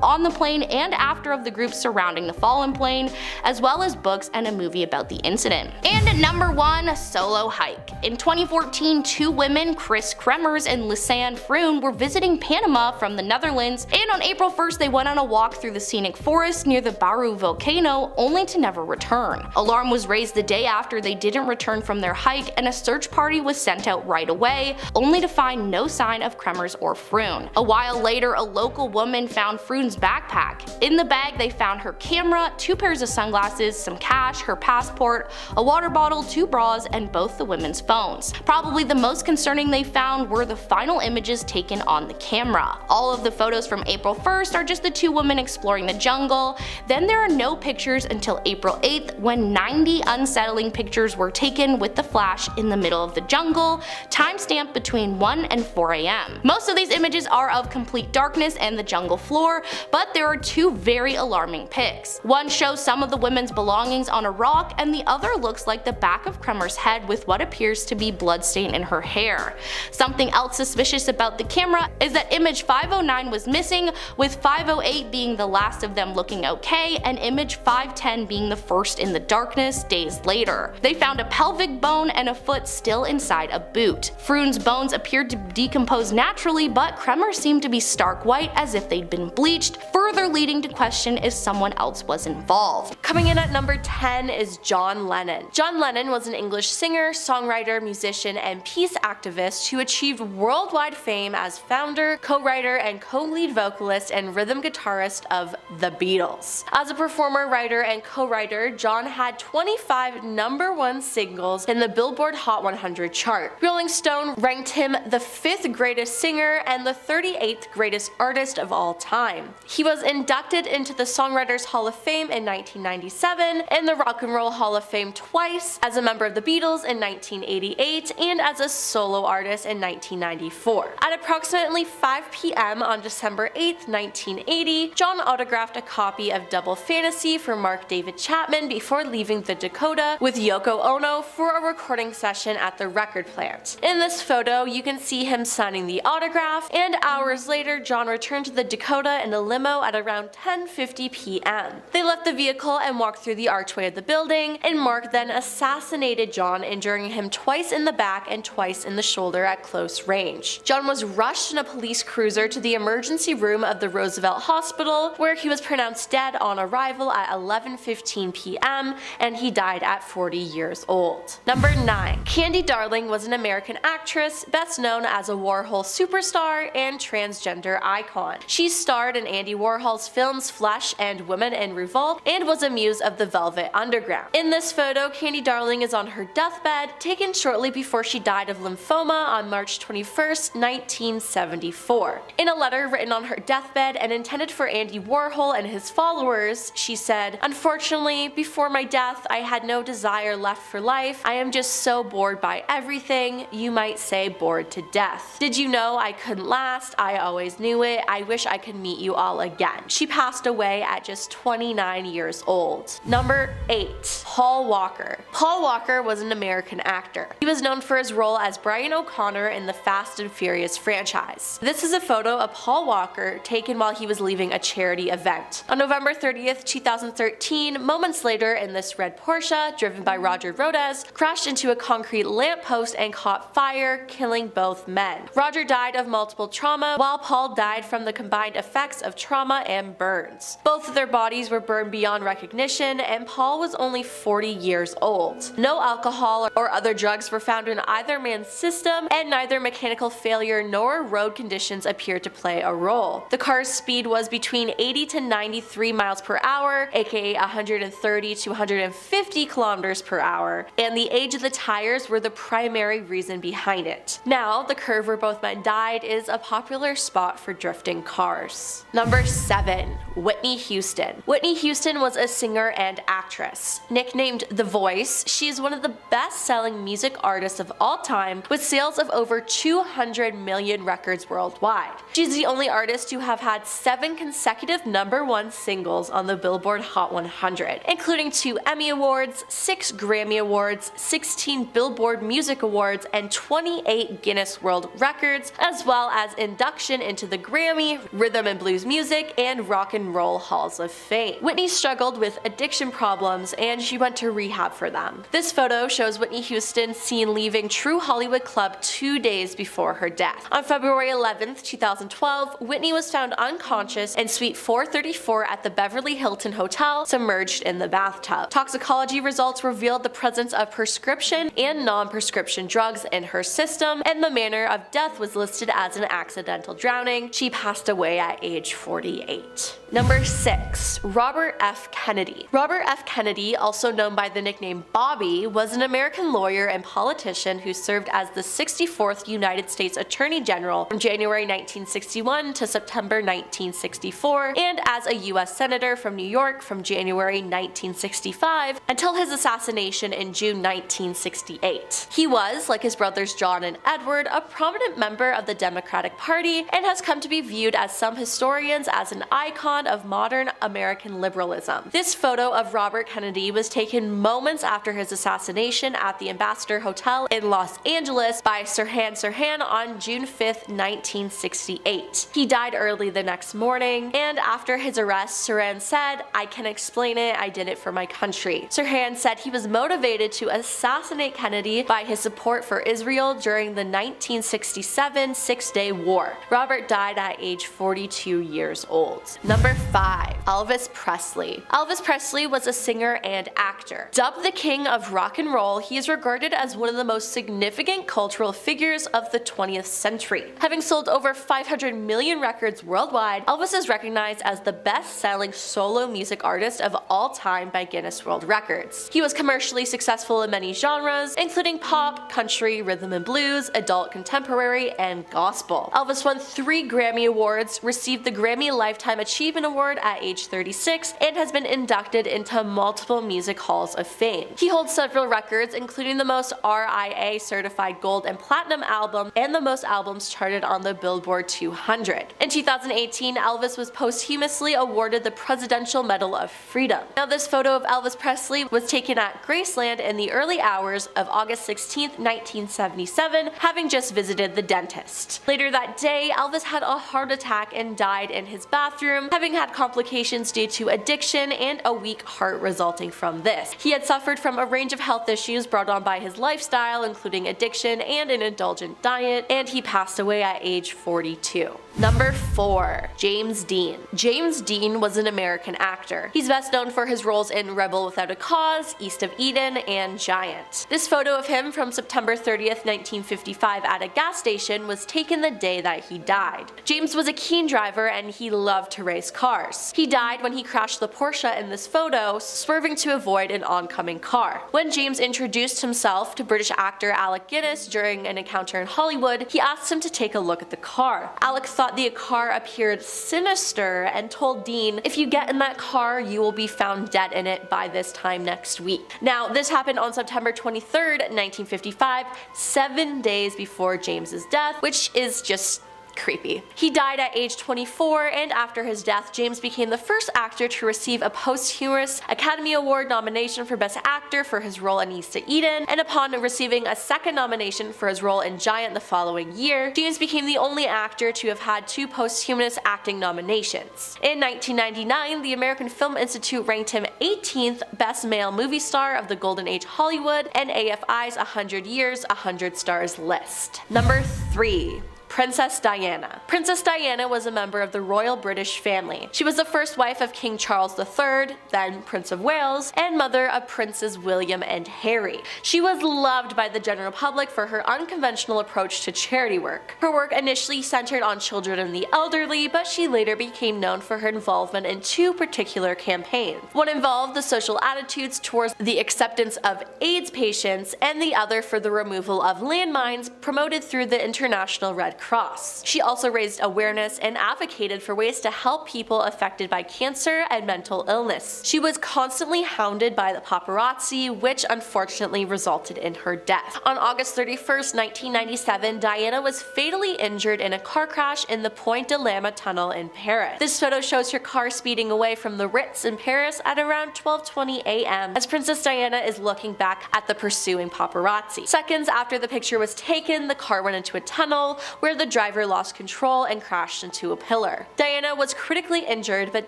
On the plane and after of the group surrounding the fallen plane, as well as books and a movie about the incident. And at number 1, solo hike. In 2014, 2 women, Chris Kremers and Lisanne Froon, were visiting Panama from the Netherlands, and on April 1st they went on a walk through the scenic forest near the Baru volcano, only to never return. Alarm was raised the day after they didn't return from their hike, and a search party was sent out right away, only to find no sign of Kremers or Froon. A while later, a local woman found Froon's backpack. In the bag they found her camera, 2 pairs of sunglasses, some cash, her passport, a water bottle, 2 bras, and both the women's phones. Probably the most concerning they found were the final images taken on the camera. All of the photos from April 1st are just the 2 women exploring the jungle. Then there are no pictures until April 8th, when 90 unsettling pictures were taken with the flash in the middle of the jungle, timestamped between 1 and 4 a.m. Most of these images are of complete darkness and the jungle floor, but there are 2 very alarming pics. One shows some of the women's belongings on a rock, and the other looks like the back of Kremers' head with what appears to be bloodstain in her hair. Something else suspicious about the camera is that image 509 was missing, with 508 being the last of them looking okay, and image 510 being the first in the darkness days later. They found a pelvic bone and a foot still inside a boot. Froon's bones appeared to decompose naturally, but Kremers seemed to be stark white as if they'd been bleached, further leading to question if someone else was involved. Coming in at number 10 is John Lennon. John Lennon was an English singer, songwriter, musician, and peace activist who achieved worldwide fame as founder, co-writer, and co-lead vocalist and rhythm guitarist of The Beatles. As a performer, writer, and co-writer, John had 25 #1 singles in the Billboard Hot 100 chart. Rolling Stone ranked him the 5th greatest singer and the 38th greatest artist of all time. He was inducted into the Songwriters Hall of Fame in 1997, and the Rock and Roll Hall of Fame twice, as a member of the Beatles in 1988 and as a solo artist in 1994. At approximately 5 p.m. on December 8, 1980, John autographed a copy of Double Fantasy for Mark David Chapman before leaving the Dakota with Yoko Ono for a recording session at the record plant. In this photo, you can see him signing the autograph, and hours later, John returned to the Dakota in a limo at around 10:50 p.m. They left the vehicle and walked through the archway of the building, and Mark then assassinated John, injuring him twice in the back and twice in the shoulder at close range. John was rushed in a police cruiser to the emergency room of the Roosevelt Hospital, where he was pronounced dead on arrival at 11:15 p.m., and he died at 40 years old. Number 9. Candy Darling was an American actress, best known as a Warhol superstar and transgender icon. She starred in Andy Warhol's films Flesh and Women in Revolt and was a muse of the Velvet Underground. In this photo, Candy Darling is on her deathbed, taken shortly before she died of lymphoma on March 21st, 1974. In a letter written on her deathbed and intended for Andy Warhol and his followers, she said, "Unfortunately, before my death, I had no desire left for life. I am just so bored by everything. You might say bored to death. Did you know I couldn't last? I always knew it. I wish I could meet you all again." She passed away at just 29 years old. Number 8. Paul Walker. Paul Walker was an American actor. He was known for his role as Brian O'Connor in the Fast and Furious franchise. This is a photo of Paul Walker taken while he was leaving a charity event. On November 30th, 2013, moments later in this red Porsche, driven by Roger Rhodes, crashed into a concrete lamppost and caught fire, killing both men. Roger died of multiple trauma, while Paul died from the combined effects of trauma and burns. Both of their bodies were burned beyond recognition, and Paul was only 40 years old. No alcohol or other drugs were found in either man's system, and neither mechanical failure nor road conditions appeared to play a role. The car's speed was between 80 to 93 miles per hour, aka 130 to 150 kilometers per hour, and the age of the tires were the primary reason behind it. Now, the curve where both men died is a popular spot for drifting cars. Number 7. Whitney Houston. Whitney Houston was a singer and actress. Nicknamed The Voice, she is one of the best-selling music artists of all time, with sales of over 200 million records worldwide. She's the only artist to have had 7 consecutive #1 singles on the Billboard Hot 100, including 2 Emmy Awards, 6 Grammy Awards, 16 Billboard Music Awards, and 28 Guinness World Records, as well as induction into the Grammy, Rhythm and Blues Music, and Rock and Roll Halls of Fame. Whitney struggled with addiction problems, and she went to rehab for them. This photo shows Whitney Houston seen leaving True Hollywood Club 2 days before her death. On February 11th, 2012, Whitney was found unconscious in Suite 434 at the Beverly Hilton Hotel, submerged in the bathtub. Toxicology results revealed the presence of prescription and non-prescription drugs in her system, and the manner of death was listed as an accidental drowning. She passed away at age 48. Number 6. Robert F. Kennedy. Robert F. Kennedy, also known by the nickname Bobby, was an American lawyer and politician who served as the 64th United States Attorney General from January 1961 to September 1964, and as a U.S. Senator from New York from January 1965 until his assassination in June 1968. He was, like his brothers John and Edward, a prominent member of the Democratic Party and has come to be viewed as some historians as an icon of modern American liberalism. This photo of Robert Kennedy was taken moments after his assassination at the Ambassador Hotel in Los Angeles by Sirhan Sirhan on June 5th, 1968. He died early the next morning, and after his arrest, Sirhan said, "I can explain it, I did it for my country." Sirhan said he was motivated to assassinate Kennedy by his support for Israel during the 1967 Six-Day War. Robert died at age 42 years old. Number 5. Elvis Presley. Elvis Presley was a singer and actor. Dubbed the king of rock and roll, he is regarded as one of the most significant cultural figures of the 20th century. Having sold over 500 million records worldwide, Elvis is recognized as the best-selling solo music artist of all time by Guinness World Records. He was commercially successful in many genres, including pop, country, rhythm and blues, adult contemporary, and gospel. Elvis won 3 Grammy Awards, received the Grammy Lifetime Achievement Award at age 36, and has been inducted into multiple music halls of fame. He holds several records, including the most RIA certified gold and platinum album and the most albums charted on the Billboard 200. In 2018, Elvis was posthumously awarded the Presidential Medal of Freedom. Now, this photo of Elvis Presley was taken at Graceland in the early hours of August 16, 1977, having just visited the dentist. Later that day, Elvis had a heart attack and died in his bathroom, having King had complications due to addiction and a weak heart resulting from this. He had suffered from a range of health issues brought on by his lifestyle, including addiction and an indulgent diet, and he passed away at age 42. Number 4. James Dean. James Dean was an American actor. He's best known for his roles in Rebel Without a Cause, East of Eden, and Giant. This photo of him from September 30th, 1955 at a gas station was taken the day that he died. James was a keen driver and he loved to race cars. He died when he crashed the Porsche in this photo, swerving to avoid an oncoming car. When James introduced himself to British actor Alec Guinness during an encounter in Hollywood, he asked him to take a look at the car. Alec thought the car appeared sinister and told Dean, "If you get in that car, you will be found dead in it by this time next week." Now, this happened on September 23rd, 1955, 7 days before James's death, which is just creepy. He died at age 24, and after his death, James became the first actor to receive a posthumous Academy Award nomination for Best Actor for his role in East of Eden, and upon receiving a second nomination for his role in Giant the following year, James became the only actor to have had 2 posthumous acting nominations. In 1999, the American Film Institute ranked him 18th Best Male Movie Star of the Golden Age Hollywood and AFI's 100 Years, 100 Stars list. Number 3. Princess Diana. Princess Diana was a member of the royal British family. She was the first wife of King Charles III, then Prince of Wales, and mother of Princes William and Harry. She was loved by the general public for her unconventional approach to charity work. Her work initially centered on children and the elderly, but she later became known for her involvement in 2 particular campaigns. One involved the social attitudes towards the acceptance of AIDS patients, and the other for the removal of landmines promoted through the International Red Cross. She also raised awareness and advocated for ways to help people affected by cancer and mental illness. She was constantly hounded by the paparazzi, which unfortunately resulted in her death. On August 31st, 1997, Diana was fatally injured in a car crash in the Pointe de Lama tunnel in Paris. This photo shows her car speeding away from the Ritz in Paris at around 12:20 a.m. as Princess Diana is looking back at the pursuing paparazzi. Seconds after the picture was taken, the car went into a tunnel where the driver lost control and crashed into a pillar. Diana was critically injured but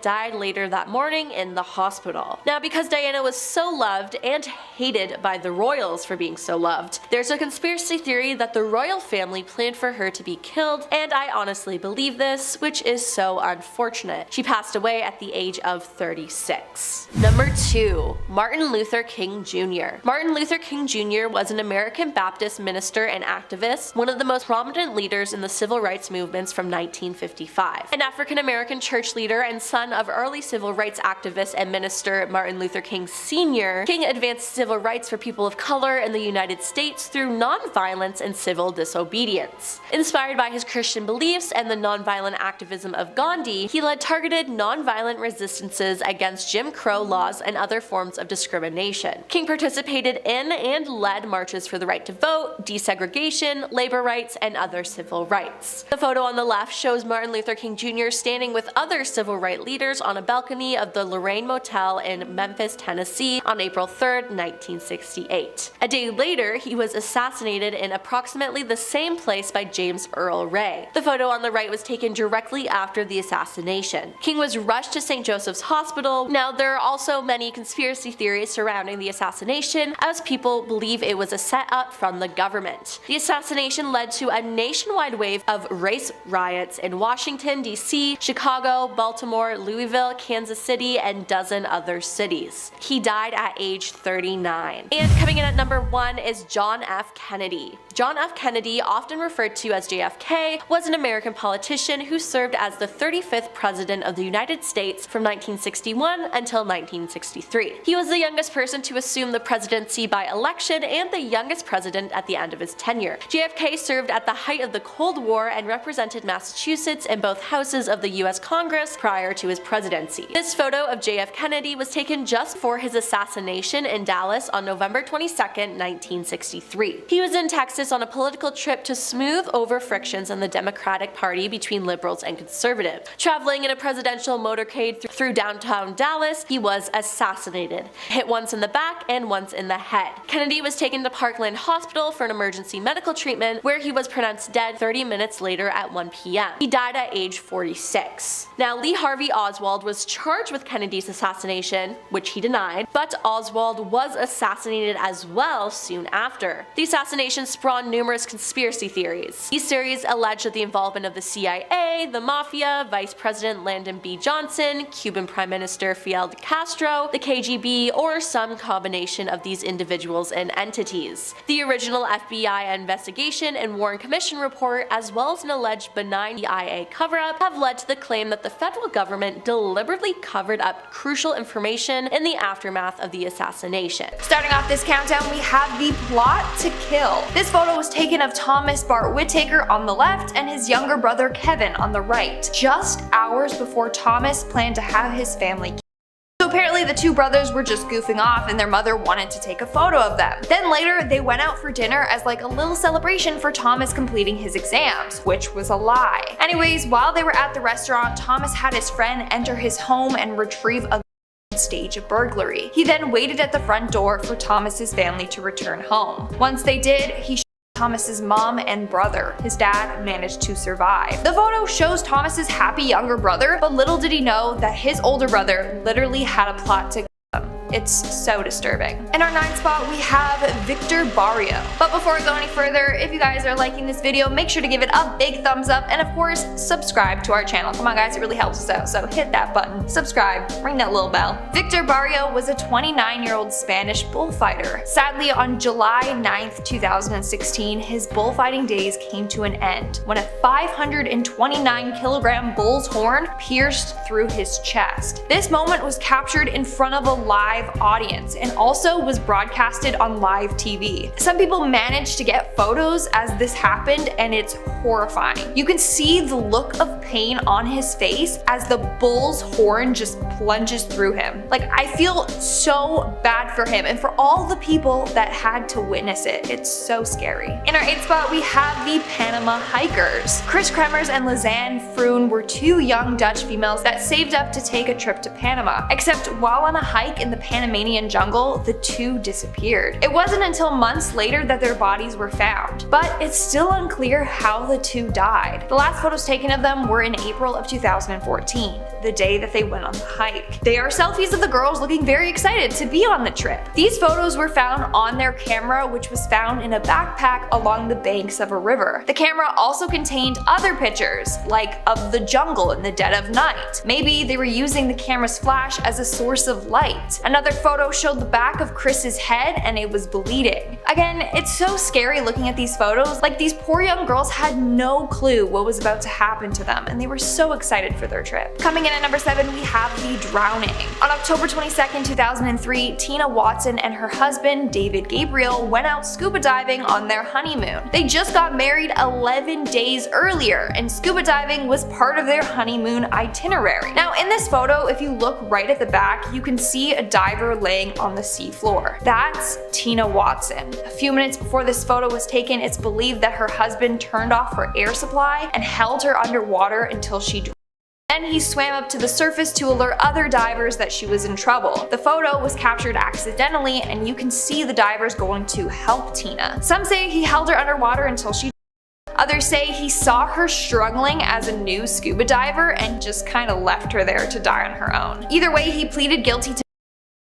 died later that morning in the hospital. Now, because Diana was so loved and hated by the royals for being so loved, there's a conspiracy theory that the royal family planned for her to be killed, and I honestly believe this, which is so unfortunate. She passed away at the age of 36. Number 2. Martin Luther King Jr. Martin Luther King Jr. was an American Baptist minister and activist, one of the most prominent leaders in the civil rights movements from 1955. An African-American church leader and son of early civil rights activist and minister Martin Luther King Sr., King advanced civil rights for people of color in the United States through nonviolence and civil disobedience. Inspired by his Christian beliefs and the nonviolent activism of Gandhi, he led targeted nonviolent resistances against Jim Crow laws and other forms of discrimination. King participated in and led marches for the right to vote, desegregation, labor rights, and other civil rights. The photo on the left shows Martin Luther King Jr. standing with other civil rights leaders on a balcony of the Lorraine Motel in Memphis, Tennessee on April 3rd, 1968. A day later, he was assassinated in approximately the same place by James Earl Ray. The photo on the right was taken directly after the assassination. King was rushed to St. Joseph's Hospital. Now, there are also many conspiracy theories surrounding the assassination, as people believe it was a setup from the government. The assassination led to a nationwide wave of race riots in Washington, D.C., Chicago, Baltimore, Louisville, Kansas City, and dozen other cities. He died at age 39. And coming in at number 1 is John F. Kennedy. John F. Kennedy, often referred to as JFK, was an American politician who served as the 35th President of the United States from 1961 until 1963. He was the youngest person to assume the presidency by election and the youngest president at the end of his tenure. JFK served at the height of the Cold War and represented Massachusetts in both houses of the U.S. Congress prior to his presidency. This photo of JF Kennedy was taken just before his assassination in Dallas on November 22, 1963. He was in Texas on a political trip to smooth over frictions in the Democratic Party between liberals and conservatives. Traveling in a presidential motorcade through downtown Dallas, he was assassinated, hit once in the back and once in the head. Kennedy was taken to Parkland Hospital for an emergency medical treatment, where he was pronounced dead 30 30 minutes later at 1 p.m. He died at age 46. Now, Lee Harvey Oswald was charged with Kennedy's assassination, which he denied, but Oswald was assassinated as well soon after. The assassination spawned numerous conspiracy theories. These theories alleged that the involvement of the CIA, the Mafia, Vice President Lyndon B. Johnson, Cuban Prime Minister Fidel Castro, the KGB, or some combination of these individuals and entities. The original FBI investigation and Warren Commission report, as well as an alleged benign CIA cover-up, have led to the claim that the federal government deliberately covered up crucial information in the aftermath of the assassination. Starting off this countdown, we have the plot to kill. This photo was taken of Thomas Bart Whittaker on the left and his younger brother Kevin on the right, just hours before Thomas planned to have his family killed. So apparently the two brothers were just goofing off and their mother wanted to take a photo of them. Then later they went out for dinner as like a little celebration for Thomas completing his exams, which was a lie. Anyways, while they were at the restaurant, Thomas had his friend enter his home and retrieve a stage of burglary. He then waited at the front door for Thomas's family to return home. Once they did, he shot Thomas's mom and brother. His dad managed to survive. The photo shows Thomas's happy younger brother, but little did he know that his older brother literally had a plot to kill him. It's so disturbing. In our 9th spot, we have Victor Barrio. But before we go any further, if you guys are liking this video, make sure to give it a big thumbs up and of course, subscribe to our channel. Come on guys, it really helps us out, so hit that button, subscribe, ring that little bell. Victor Barrio was a 29-year-old Spanish bullfighter. Sadly, on July 9th, 2016, his bullfighting days came to an end when a 529-kilogram bull's horn pierced through his chest. This moment was captured in front of a live audience and also was broadcasted on live TV. Some people managed to get photos as this happened and it's horrifying. You can see the look of pain on his face as the bull's horn just plunges through him. Like, I feel so bad for him and for all the people that had to witness it. It's so scary. In our 8th spot, we have the Panama hikers. Chris Kremers and Lizanne Froon were two young Dutch females that saved up to take a trip to Panama. Except while on a hike in the Panamanian jungle, the two disappeared. It wasn't until months later that their bodies were found, but it's still unclear how the two died. The last photos taken of them were in April of 2014, the day that they went on the hike. They are selfies of the girls looking very excited to be on the trip. These photos were found on their camera, which was found in a backpack along the banks of a river. The camera also contained other pictures, like of the jungle in the dead of night. Maybe they were using the camera's flash as a source of light. Another photo showed the back of Chris's head and it was bleeding. Again, it's so scary looking at these photos. Like, these poor young girls had no clue what was about to happen to them and they were so excited for their trip. Coming in at number 7, we have the drowning. On October 22nd, 2003, Tina Watson and her husband, David Gabriel, went out scuba diving on their honeymoon. They just got married 11 days earlier and scuba diving was part of their honeymoon itinerary. Now, in this photo, if you look right at the back, you can see a diver laying on the seafloor. That's Tina Watson. A few minutes before this photo was taken, it's believed that her husband turned off her air supply and held her underwater until she drowned. Then he swam up to the surface to alert other divers that she was in trouble. The photo was captured accidentally and you can see the divers going to help Tina. Some say he held her underwater until she drowned. Others say he saw her struggling as a new scuba diver and just kind of left her there to die on her own. Either way, he pleaded guilty to,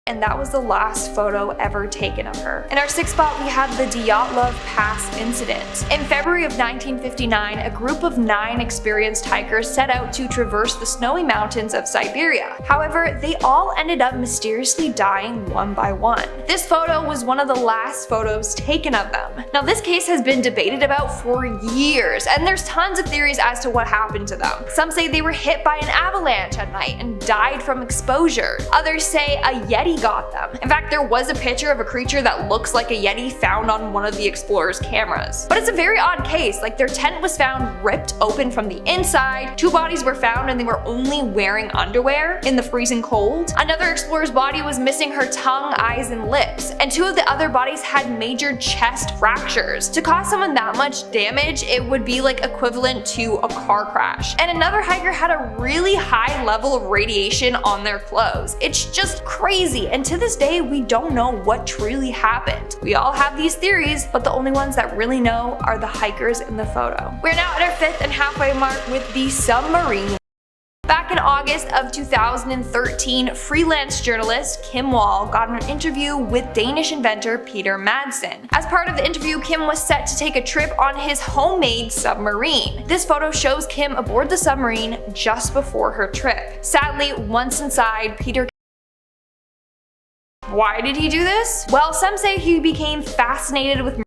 and that was the last photo ever taken of her. In our 6th spot, we have the Dyatlov Pass incident. In February of 1959, a group of 9 experienced hikers set out to traverse the snowy mountains of Siberia. However, they all ended up mysteriously dying one by one. This photo was one of the last photos taken of them. Now, this case has been debated about for years, and there's tons of theories as to what happened to them. Some say they were hit by an avalanche at night and died from exposure. Others say a Yeti got them. In fact, there was a picture of a creature that looks like a Yeti found on one of the explorers' cameras. But it's a very odd case. Like, their tent was found ripped open from the inside, 2 bodies were found and they were only wearing underwear in the freezing cold. Another explorer's body was missing her tongue, eyes, and lips, and 2 of the other bodies had major chest fractures. To cause someone that much damage, it would be like equivalent to a car crash. And another hiker had a really high level of radiation on their clothes. It's just crazy theory, and to this day we don't know what truly happened. We all have these theories, but the only ones that really know are the hikers in the photo. We're now at our 5th and halfway mark with the submarine. Back in August of 2013, freelance journalist Kim Wall got an interview with Danish inventor Peter Madsen. As part of the interview, Kim was set to take a trip on his homemade submarine. This photo shows Kim aboard the submarine just before her trip. Sadly, once inside, Peter. Why did he do this? Well, some say he became fascinated with murder.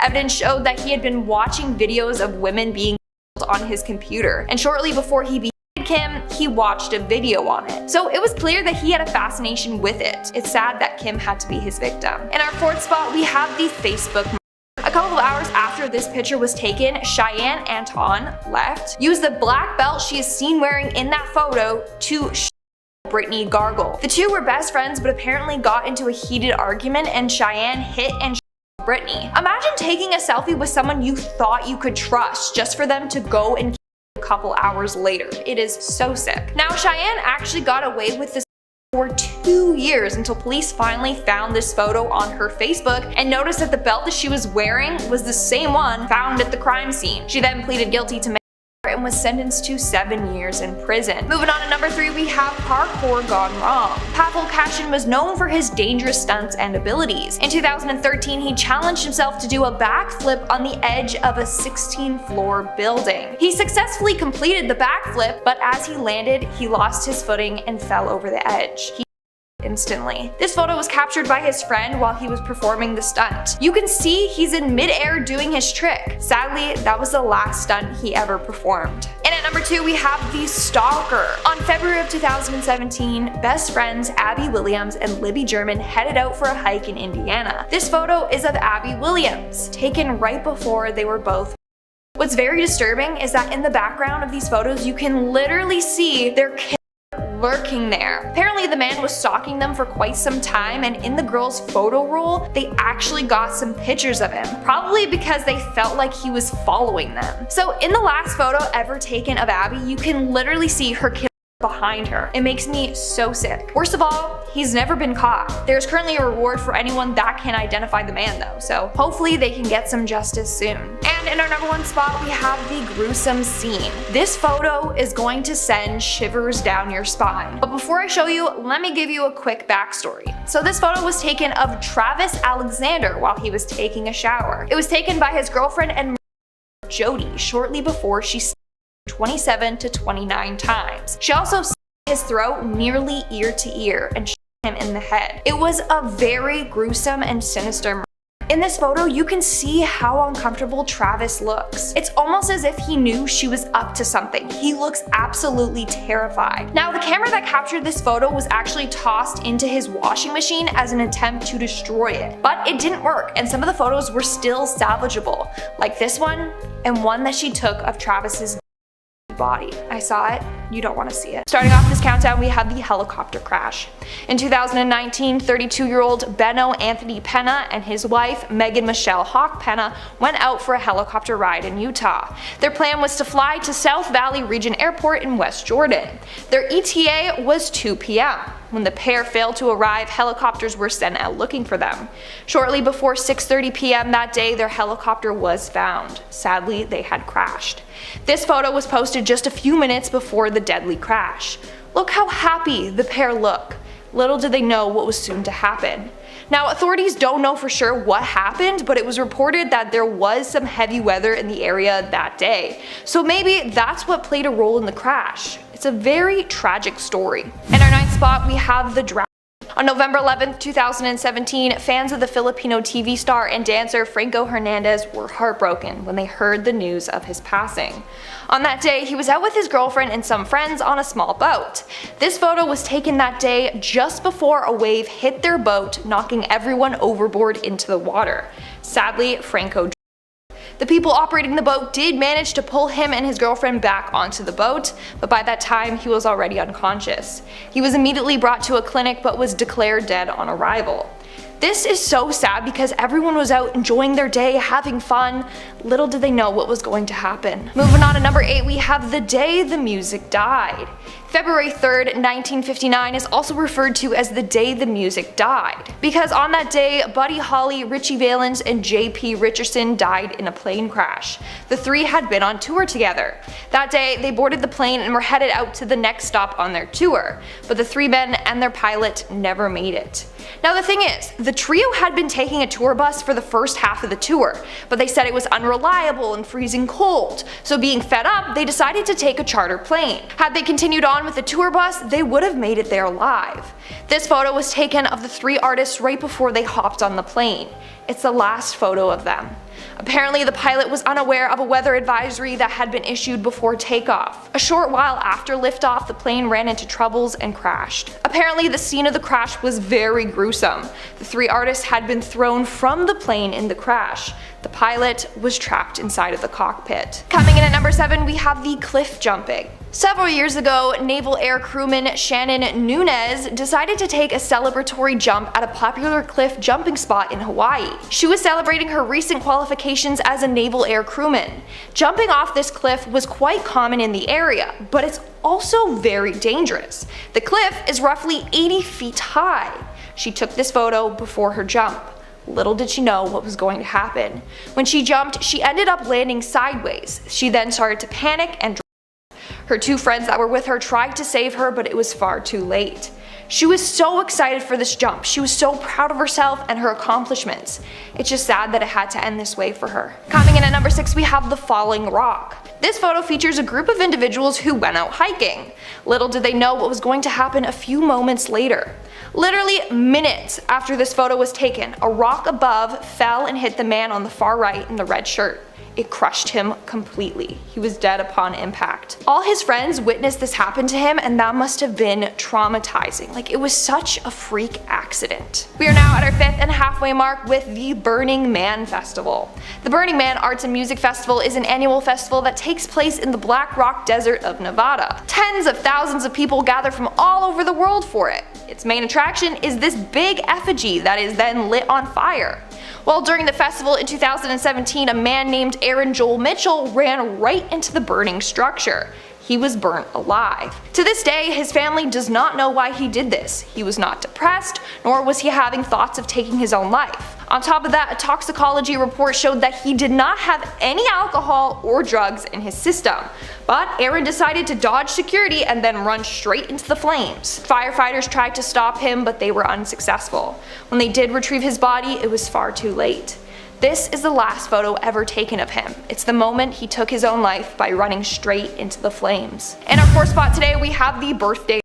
Evidence showed that he had been watching videos of women being killed on his computer, and shortly before he beheaded Kim, he watched a video on it. So it was clear that he had a fascination with it. It's sad that Kim had to be his victim. In our 4th spot, we have the Facebook murder. A couple of hours after this picture was taken, Cheyenne Anton left, used the black belt she is seen wearing in that photo to Brittany Gargle. The two were best friends, but apparently got into a heated argument and Cheyenne hit and Brittany. Imagine taking a selfie with someone you thought you could trust just for them to go and a couple hours later. It is so sick. Now, Cheyenne actually got away with this for 2 years until police finally found this photo on her Facebook and noticed that the belt that she was wearing was the same one found at the crime scene. She then pleaded guilty to and was sentenced to 7 years in prison. Moving on to number 3, we have parkour gone wrong. Pavel Kashin was known for his dangerous stunts and abilities. In 2013, he challenged himself to do a backflip on the edge of a 16-floor building. He successfully completed the backflip, but as he landed, he lost his footing and fell over the edge. Instantly. This photo was captured by his friend while he was performing the stunt. You can see he's in midair doing his trick. Sadly, that was the last stunt he ever performed. And at number 2, we have the stalker. On February of 2017, best friends Abby Williams and Libby German headed out for a hike in Indiana. This photo is of Abby Williams, taken right before they were both. What's very disturbing is that in the background of these photos, you can literally see their lurking there. Apparently the man was stalking them for quite some time, and in the girls' photo roll, they actually got some pictures of him, probably because they felt like he was following them. So in the last photo ever taken of Abby, you can literally see her kid behind her. It makes me so sick. Worst of all, he's never been caught. There's currently a reward for anyone that can identify the man though, so hopefully they can get some justice soon. And in our number 1 spot, we have the gruesome scene. This photo is going to send shivers down your spine. But before I show you, let me give you a quick backstory. So this photo was taken of Travis Alexander while he was taking a shower. It was taken by his girlfriend and Jody shortly before she 27 to 29 times. She also slit his throat nearly ear to ear and shot him in the head. It was a very gruesome and sinister murder. In this photo, you can see how uncomfortable Travis looks. It's almost as if he knew she was up to something. He looks absolutely terrified. Now, the camera that captured this photo was actually tossed into his washing machine as an attempt to destroy it. But it didn't work, and some of the photos were still salvageable, like this one and one that she took of Travis's body. I saw it. You don't want to see it. Starting off this countdown, we have the helicopter crash. In 2019, 32-year-old Benno Anthony Penna and his wife, Megan Michelle Hawk Penna, went out for a helicopter ride in Utah. Their plan was to fly to South Valley Region Airport in West Jordan. Their ETA was 2 p.m. When the pair failed to arrive, helicopters were sent out looking for them. Shortly before 6:30 p.m. that day, their helicopter was found. Sadly, they had crashed. This photo was posted just a few minutes before the deadly crash. Look how happy the pair look. Little did they know what was soon to happen. Now, authorities don't know for sure what happened, but it was reported that there was some heavy weather in the area that day. So maybe that's what played a role in the crash. It's a very tragic story. In our 9th spot, we have the drought. On November 11, 2017, fans of the Filipino TV star and dancer Franco Hernandez were heartbroken when they heard the news of his passing. On that day, he was out with his girlfriend and some friends on a small boat. This photo was taken that day just before a wave hit their boat, knocking everyone overboard into the water. Sadly, Franco drowned. The people operating the boat did manage to pull him and his girlfriend back onto the boat, but by that time he was already unconscious. He was immediately brought to a clinic but was declared dead on arrival. This is so sad because everyone was out enjoying their day, having fun. Little did they know what was going to happen. Moving on to number 8, we have the day the music died. February 3rd, 1959 is also referred to as the day the music died, because on that day, Buddy Holly, Richie Valens, and J.P. Richardson died in a plane crash. The three had been on tour together. That day, they boarded the plane and were headed out to the next stop on their tour, but the three men and their pilot never made it. Now the thing is, the trio had been taking a tour bus for the first half of the tour, but they said it was unreliable and freezing cold, so being fed up, they decided to take a charter plane. Had they continued on with the tour bus, they would have made it there alive. This photo was taken of the three artists right before they hopped on the plane. It's the last photo of them. Apparently, the pilot was unaware of a weather advisory that had been issued before takeoff. A short while after liftoff, the plane ran into troubles and crashed. Apparently, the scene of the crash was very gruesome. The three artists had been thrown from the plane in the crash. The pilot was trapped inside of the cockpit. Coming in at number 7, we have the cliff jumping. Several years ago, Naval Air crewman Shannon Nunez decided to take a celebratory jump at a popular cliff jumping spot in Hawaii. She was celebrating her recent qualifications as a Naval Air crewman. Jumping off this cliff was quite common in the area, but it's also very dangerous. The cliff is roughly 80 feet high. She took this photo before her jump. Little did she know what was going to happen. When she jumped, she ended up landing sideways. She then started to panic and her two friends that were with her tried to save her, but it was far too late. She was so excited for this jump. She was so proud of herself and her accomplishments. It's just sad that it had to end this way for her. Coming in at number 6, we have the falling rock. This photo features a group of individuals who went out hiking. Little did they know what was going to happen a few moments later. Literally minutes after this photo was taken, a rock above fell and hit the man on the far right in the red shirt. It crushed him completely. He was dead upon impact. All his friends witnessed this happen to him, and that must have been traumatizing. Like, it was such a freak accident. We are now at our 5th and halfway mark with the Burning Man Festival. The Burning Man Arts and Music Festival is an annual festival that takes place in the Black Rock Desert of Nevada. Tens of thousands of people gather from all over the world for it. Its main attraction is this big effigy that is then lit on fire. Well, during the festival in 2017, a man named Aaron Joel Mitchell ran right into the burning structure. He was burnt alive. To this day, his family does not know why he did this. He was not depressed, nor was he having thoughts of taking his own life. On top of that, a toxicology report showed that he did not have any alcohol or drugs in his system. But Aaron decided to dodge security and then run straight into the flames. Firefighters tried to stop him, but they were unsuccessful. When they did retrieve his body, it was far too late. This is the last photo ever taken of him. It's the moment he took his own life by running straight into the flames. In our 4th spot today, we have the birthday.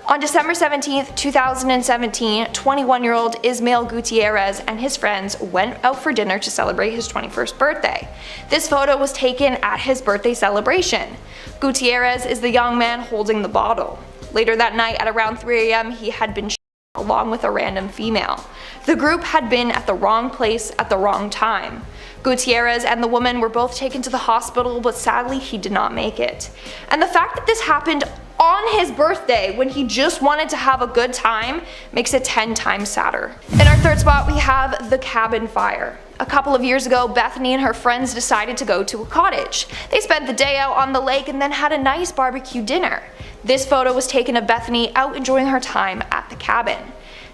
On December 17, 2017, 21-year-old Ismael Gutierrez and his friends went out for dinner to celebrate his 21st birthday. This photo was taken at his birthday celebration. Gutierrez is the young man holding the bottle. Later that night at around 3 a.m., he had been shot along with a random female. The group had been at the wrong place at the wrong time. Gutierrez and the woman were both taken to the hospital, but sadly he did not make it. And the fact that this happened on his birthday when he just wanted to have a good time makes it 10 times sadder. In our 3rd spot, we have the cabin fire. A couple of years ago, Bethany and her friends decided to go to a cottage. They spent the day out on the lake and then had a nice barbecue dinner. This photo was taken of Bethany out enjoying her time at the cabin.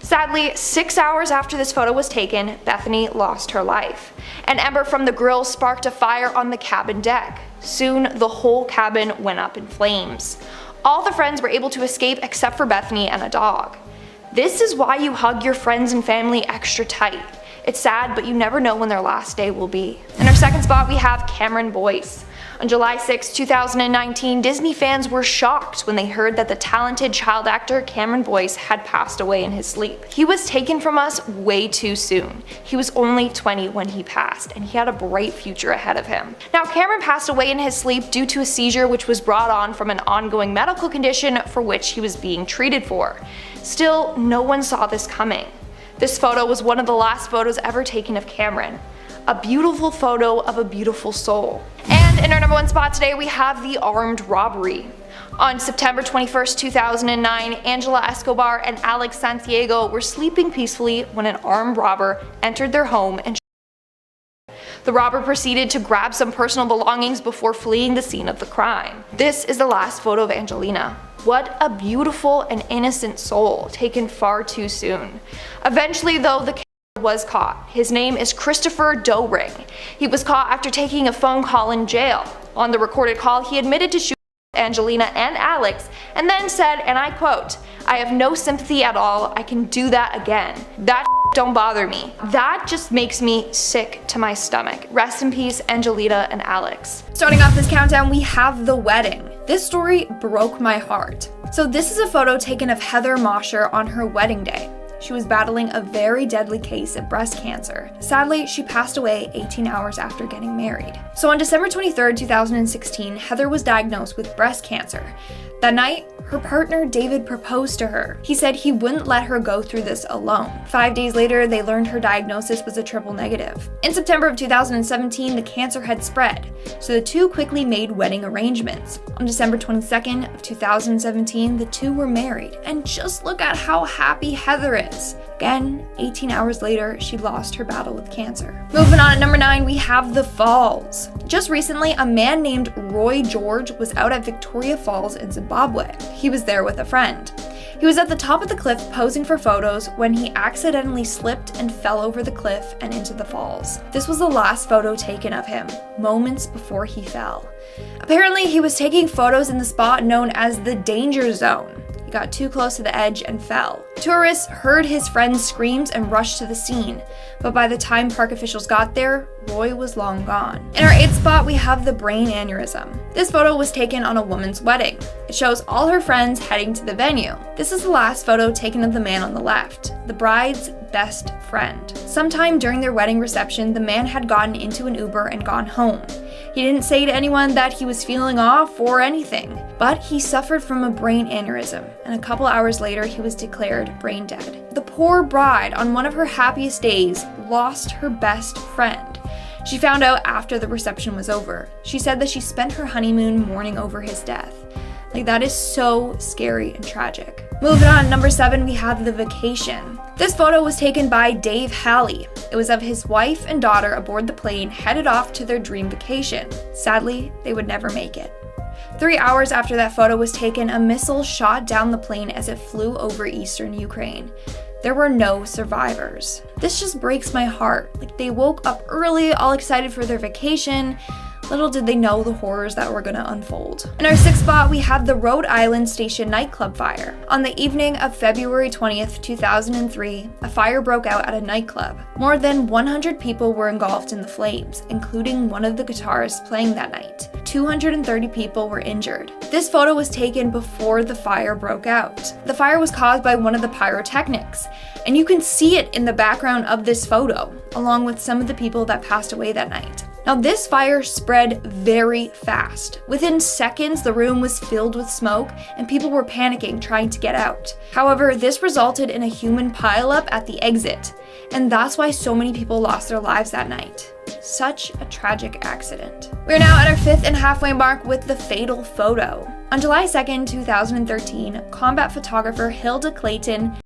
Sadly, 6 hours after this photo was taken, Bethany lost her life. An ember from the grill sparked a fire on the cabin deck. Soon, the whole cabin went up in flames. All the friends were able to escape except for Bethany and a dog. This is why you hug your friends and family extra tight. It's sad, but you never know when their last day will be. In our 2nd spot, we have Cameron Boyce. On July 6, 2019, Disney fans were shocked when they heard that the talented child actor Cameron Boyce had passed away in his sleep. He was taken from us way too soon. He was only 20 when he passed, and he had a bright future ahead of him. Now, Cameron passed away in his sleep due to a seizure which was brought on from an ongoing medical condition for which he was being treated for. Still, no one saw this coming. This photo was one of the last photos ever taken of Cameron. A beautiful photo of a beautiful soul. And in our number 1 spot today, we have the armed robbery. On September 21st, 2009, Angela Escobar and Alex Santiago were sleeping peacefully when an armed robber entered their home and the robber proceeded to grab some personal belongings before fleeing the scene of the crime. This is the last photo of Angelina. What a beautiful and innocent soul, taken far too soon. Eventually though, the killer was caught. His name is Christopher Doring. He was caught after taking a phone call in jail. On the recorded call, he admitted to shooting Angelina and Alex and then said, and I quote, "I have no sympathy at all, I can do that again. That don't bother me. That just makes me sick to my stomach." Rest in peace, Angelina and Alex. Starting off this countdown, we have the wedding. This story broke my heart. So this is a photo taken of Heather Mosher on her wedding day. She was battling a very deadly case of breast cancer. Sadly, she passed away 18 hours after getting married. So on December 23rd, 2016, Heather was diagnosed with breast cancer. That night, her partner David proposed to her. He said he wouldn't let her go through this alone. 5 days later, they learned her diagnosis was a triple negative. In September of 2017, the cancer had spread, so the two quickly made wedding arrangements. On December 22nd of 2017, the two were married, and just look at how happy Heather is. Again, 18 hours later, she lost her battle with cancer. Moving on at number 9, we have the Falls. Just recently, a man named Roy George was out at Victoria Falls in Zimbabwe. He was there with a friend. He was at the top of the cliff posing for photos when he accidentally slipped and fell over the cliff and into the falls. This was the last photo taken of him, moments before he fell. Apparently, he was taking photos in the spot known as the danger zone. He got too close to the edge and fell. Tourists heard his friend's screams and rushed to the scene, but by the time park officials got there, Roy was long gone. In our 8th spot, we have the brain aneurysm. This photo was taken on a woman's wedding. It shows all her friends heading to the venue. This is the last photo taken of the man on the left, the bride's best friend. Sometime during their wedding reception, the man had gotten into an Uber and gone home. He didn't say to anyone that he was feeling off or anything, but he suffered from a brain aneurysm, and a couple hours later he was declared brain dead. The poor bride, on one of her happiest days, lost her best friend. She found out after the reception was over. She said that she spent her honeymoon mourning over his death. Like, that is so scary and tragic. Moving on, number 7, we have the vacation. This photo was taken by Dave Halley. It was of his wife and daughter aboard the plane headed off to their dream vacation. Sadly, they would never make it. 3 hours after that photo was taken, a missile shot down the plane as it flew over eastern Ukraine. There were no survivors. This just breaks my heart. Like, they woke up early, all excited for their vacation. Little did they know the horrors that were gonna unfold. In our 6th spot, we have the Rhode Island Station nightclub fire. On the evening of February 20th, 2003, a fire broke out at a nightclub. More than 100 people were engulfed in the flames, including one of the guitarists playing that night. 230 people were injured. This photo was taken before the fire broke out. The fire was caused by one of the pyrotechnics, and you can see it in the background of this photo, along with some of the people that passed away that night. Now, this fire spread very fast. Within seconds, the room was filled with smoke and people were panicking, trying to get out. However, this resulted in a human pileup at the exit, and that's why so many people lost their lives that night. Such a tragic accident. We're now at our 5th and halfway mark with the fatal photo. On July 2nd, 2013, combat photographer Hilda Clayton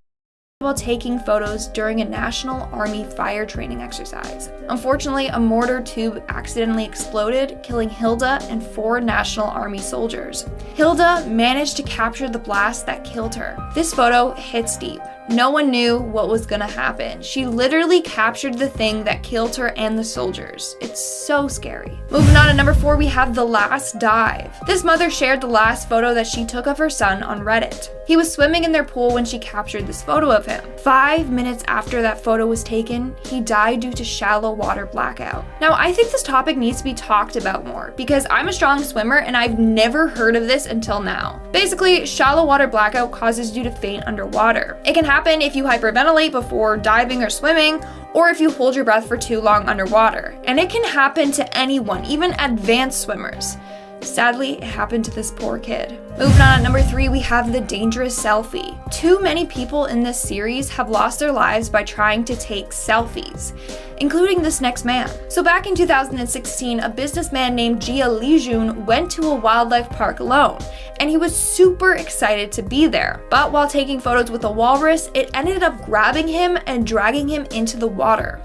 while taking photos during a National Army fire training exercise. Unfortunately, a mortar tube accidentally exploded, killing Hilda and 4 National Army soldiers. Hilda managed to capture the blast that killed her. This photo hits deep. No one knew what was gonna happen. She literally captured the thing that killed her and the soldiers. It's so scary. Moving on to number 4, we have the last dive. This mother shared the last photo that she took of her son on Reddit. He was swimming in their pool when she captured this photo of him. 5 minutes after that photo was taken, he died due to shallow water blackout. Now, I think this topic needs to be talked about more because I'm a strong swimmer and I've never heard of this until now. Basically, shallow water blackout causes you to faint underwater. It can happen if you hyperventilate before diving or swimming, or if you hold your breath for too long underwater. And it can happen to anyone, even advanced swimmers. Sadly, it happened to this poor kid. Moving on at number 3, we have the dangerous selfie. Too many people in this series have lost their lives by trying to take selfies, including this next man. So back in 2016, a businessman named Jia Lijun went to a wildlife park alone, and he was super excited to be there. But while taking photos with a walrus, it ended up grabbing him and dragging him into the water.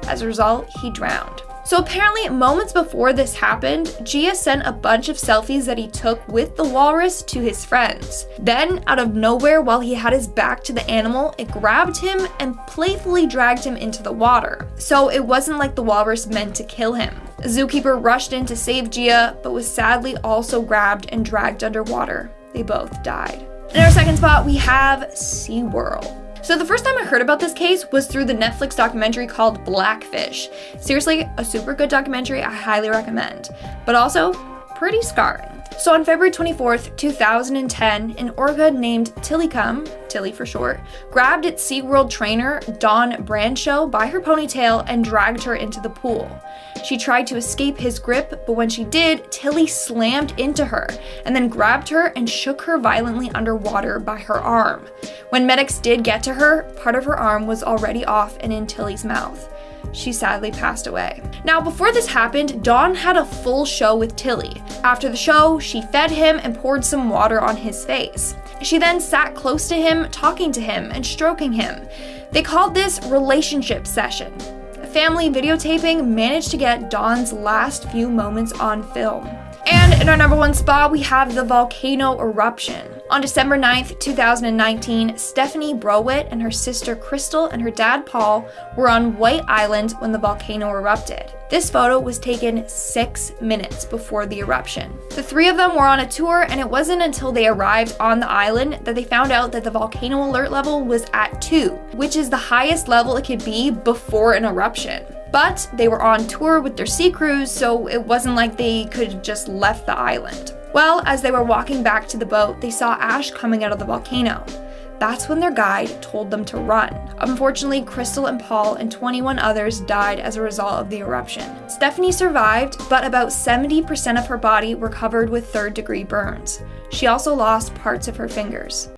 As a result, he drowned. So apparently, moments before this happened, Jia sent a bunch of selfies that he took with the walrus to his friends. Then, out of nowhere, while he had his back to the animal, it grabbed him and playfully dragged him into the water. So it wasn't like the walrus meant to kill him. A zookeeper rushed in to save Jia, but was sadly also grabbed and dragged underwater. They both died. In our second spot, we have SeaWorld. So the first time I heard about this case was through the Netflix documentary called Blackfish. Seriously, a super good documentary I highly recommend, but also pretty scarring. So on February 24th, 2010, an orca named Tillicum, Tilly for short, grabbed its SeaWorld trainer, Dawn Brancho, by her ponytail and dragged her into the pool. She tried to escape his grip, but when she did, Tilly slammed into her and then grabbed her and shook her violently underwater by her arm. When medics did get to her, part of her arm was already off and in Tilly's mouth. She sadly passed away. Now, before this happened, Dawn had a full show with Tilly. After the show, she fed him and poured some water on his face. She then sat close to him, talking to him and stroking him. They called this relationship session. Family videotaping managed to get Dawn's last few moments on film. And in our number 1 spot, we have the volcano eruption. On December 9th, 2019, Stephanie Browitt and her sister Crystal and her dad Paul were on White Island when the volcano erupted. This photo was taken 6 minutes before the eruption. The 3 of them were on a tour, and it wasn't until they arrived on the island that they found out that the volcano alert level was at 2, which is the highest level it could be before an eruption. But they were on tour with their sea crews, so it wasn't like they could have just left the island. Well, as they were walking back to the boat, they saw ash coming out of the volcano. That's when their guide told them to run. Unfortunately, Crystal and Paul and 21 others died as a result of the eruption. Stephanie survived, but about 70% of her body were covered with 3rd-degree burns. She also lost parts of her fingers.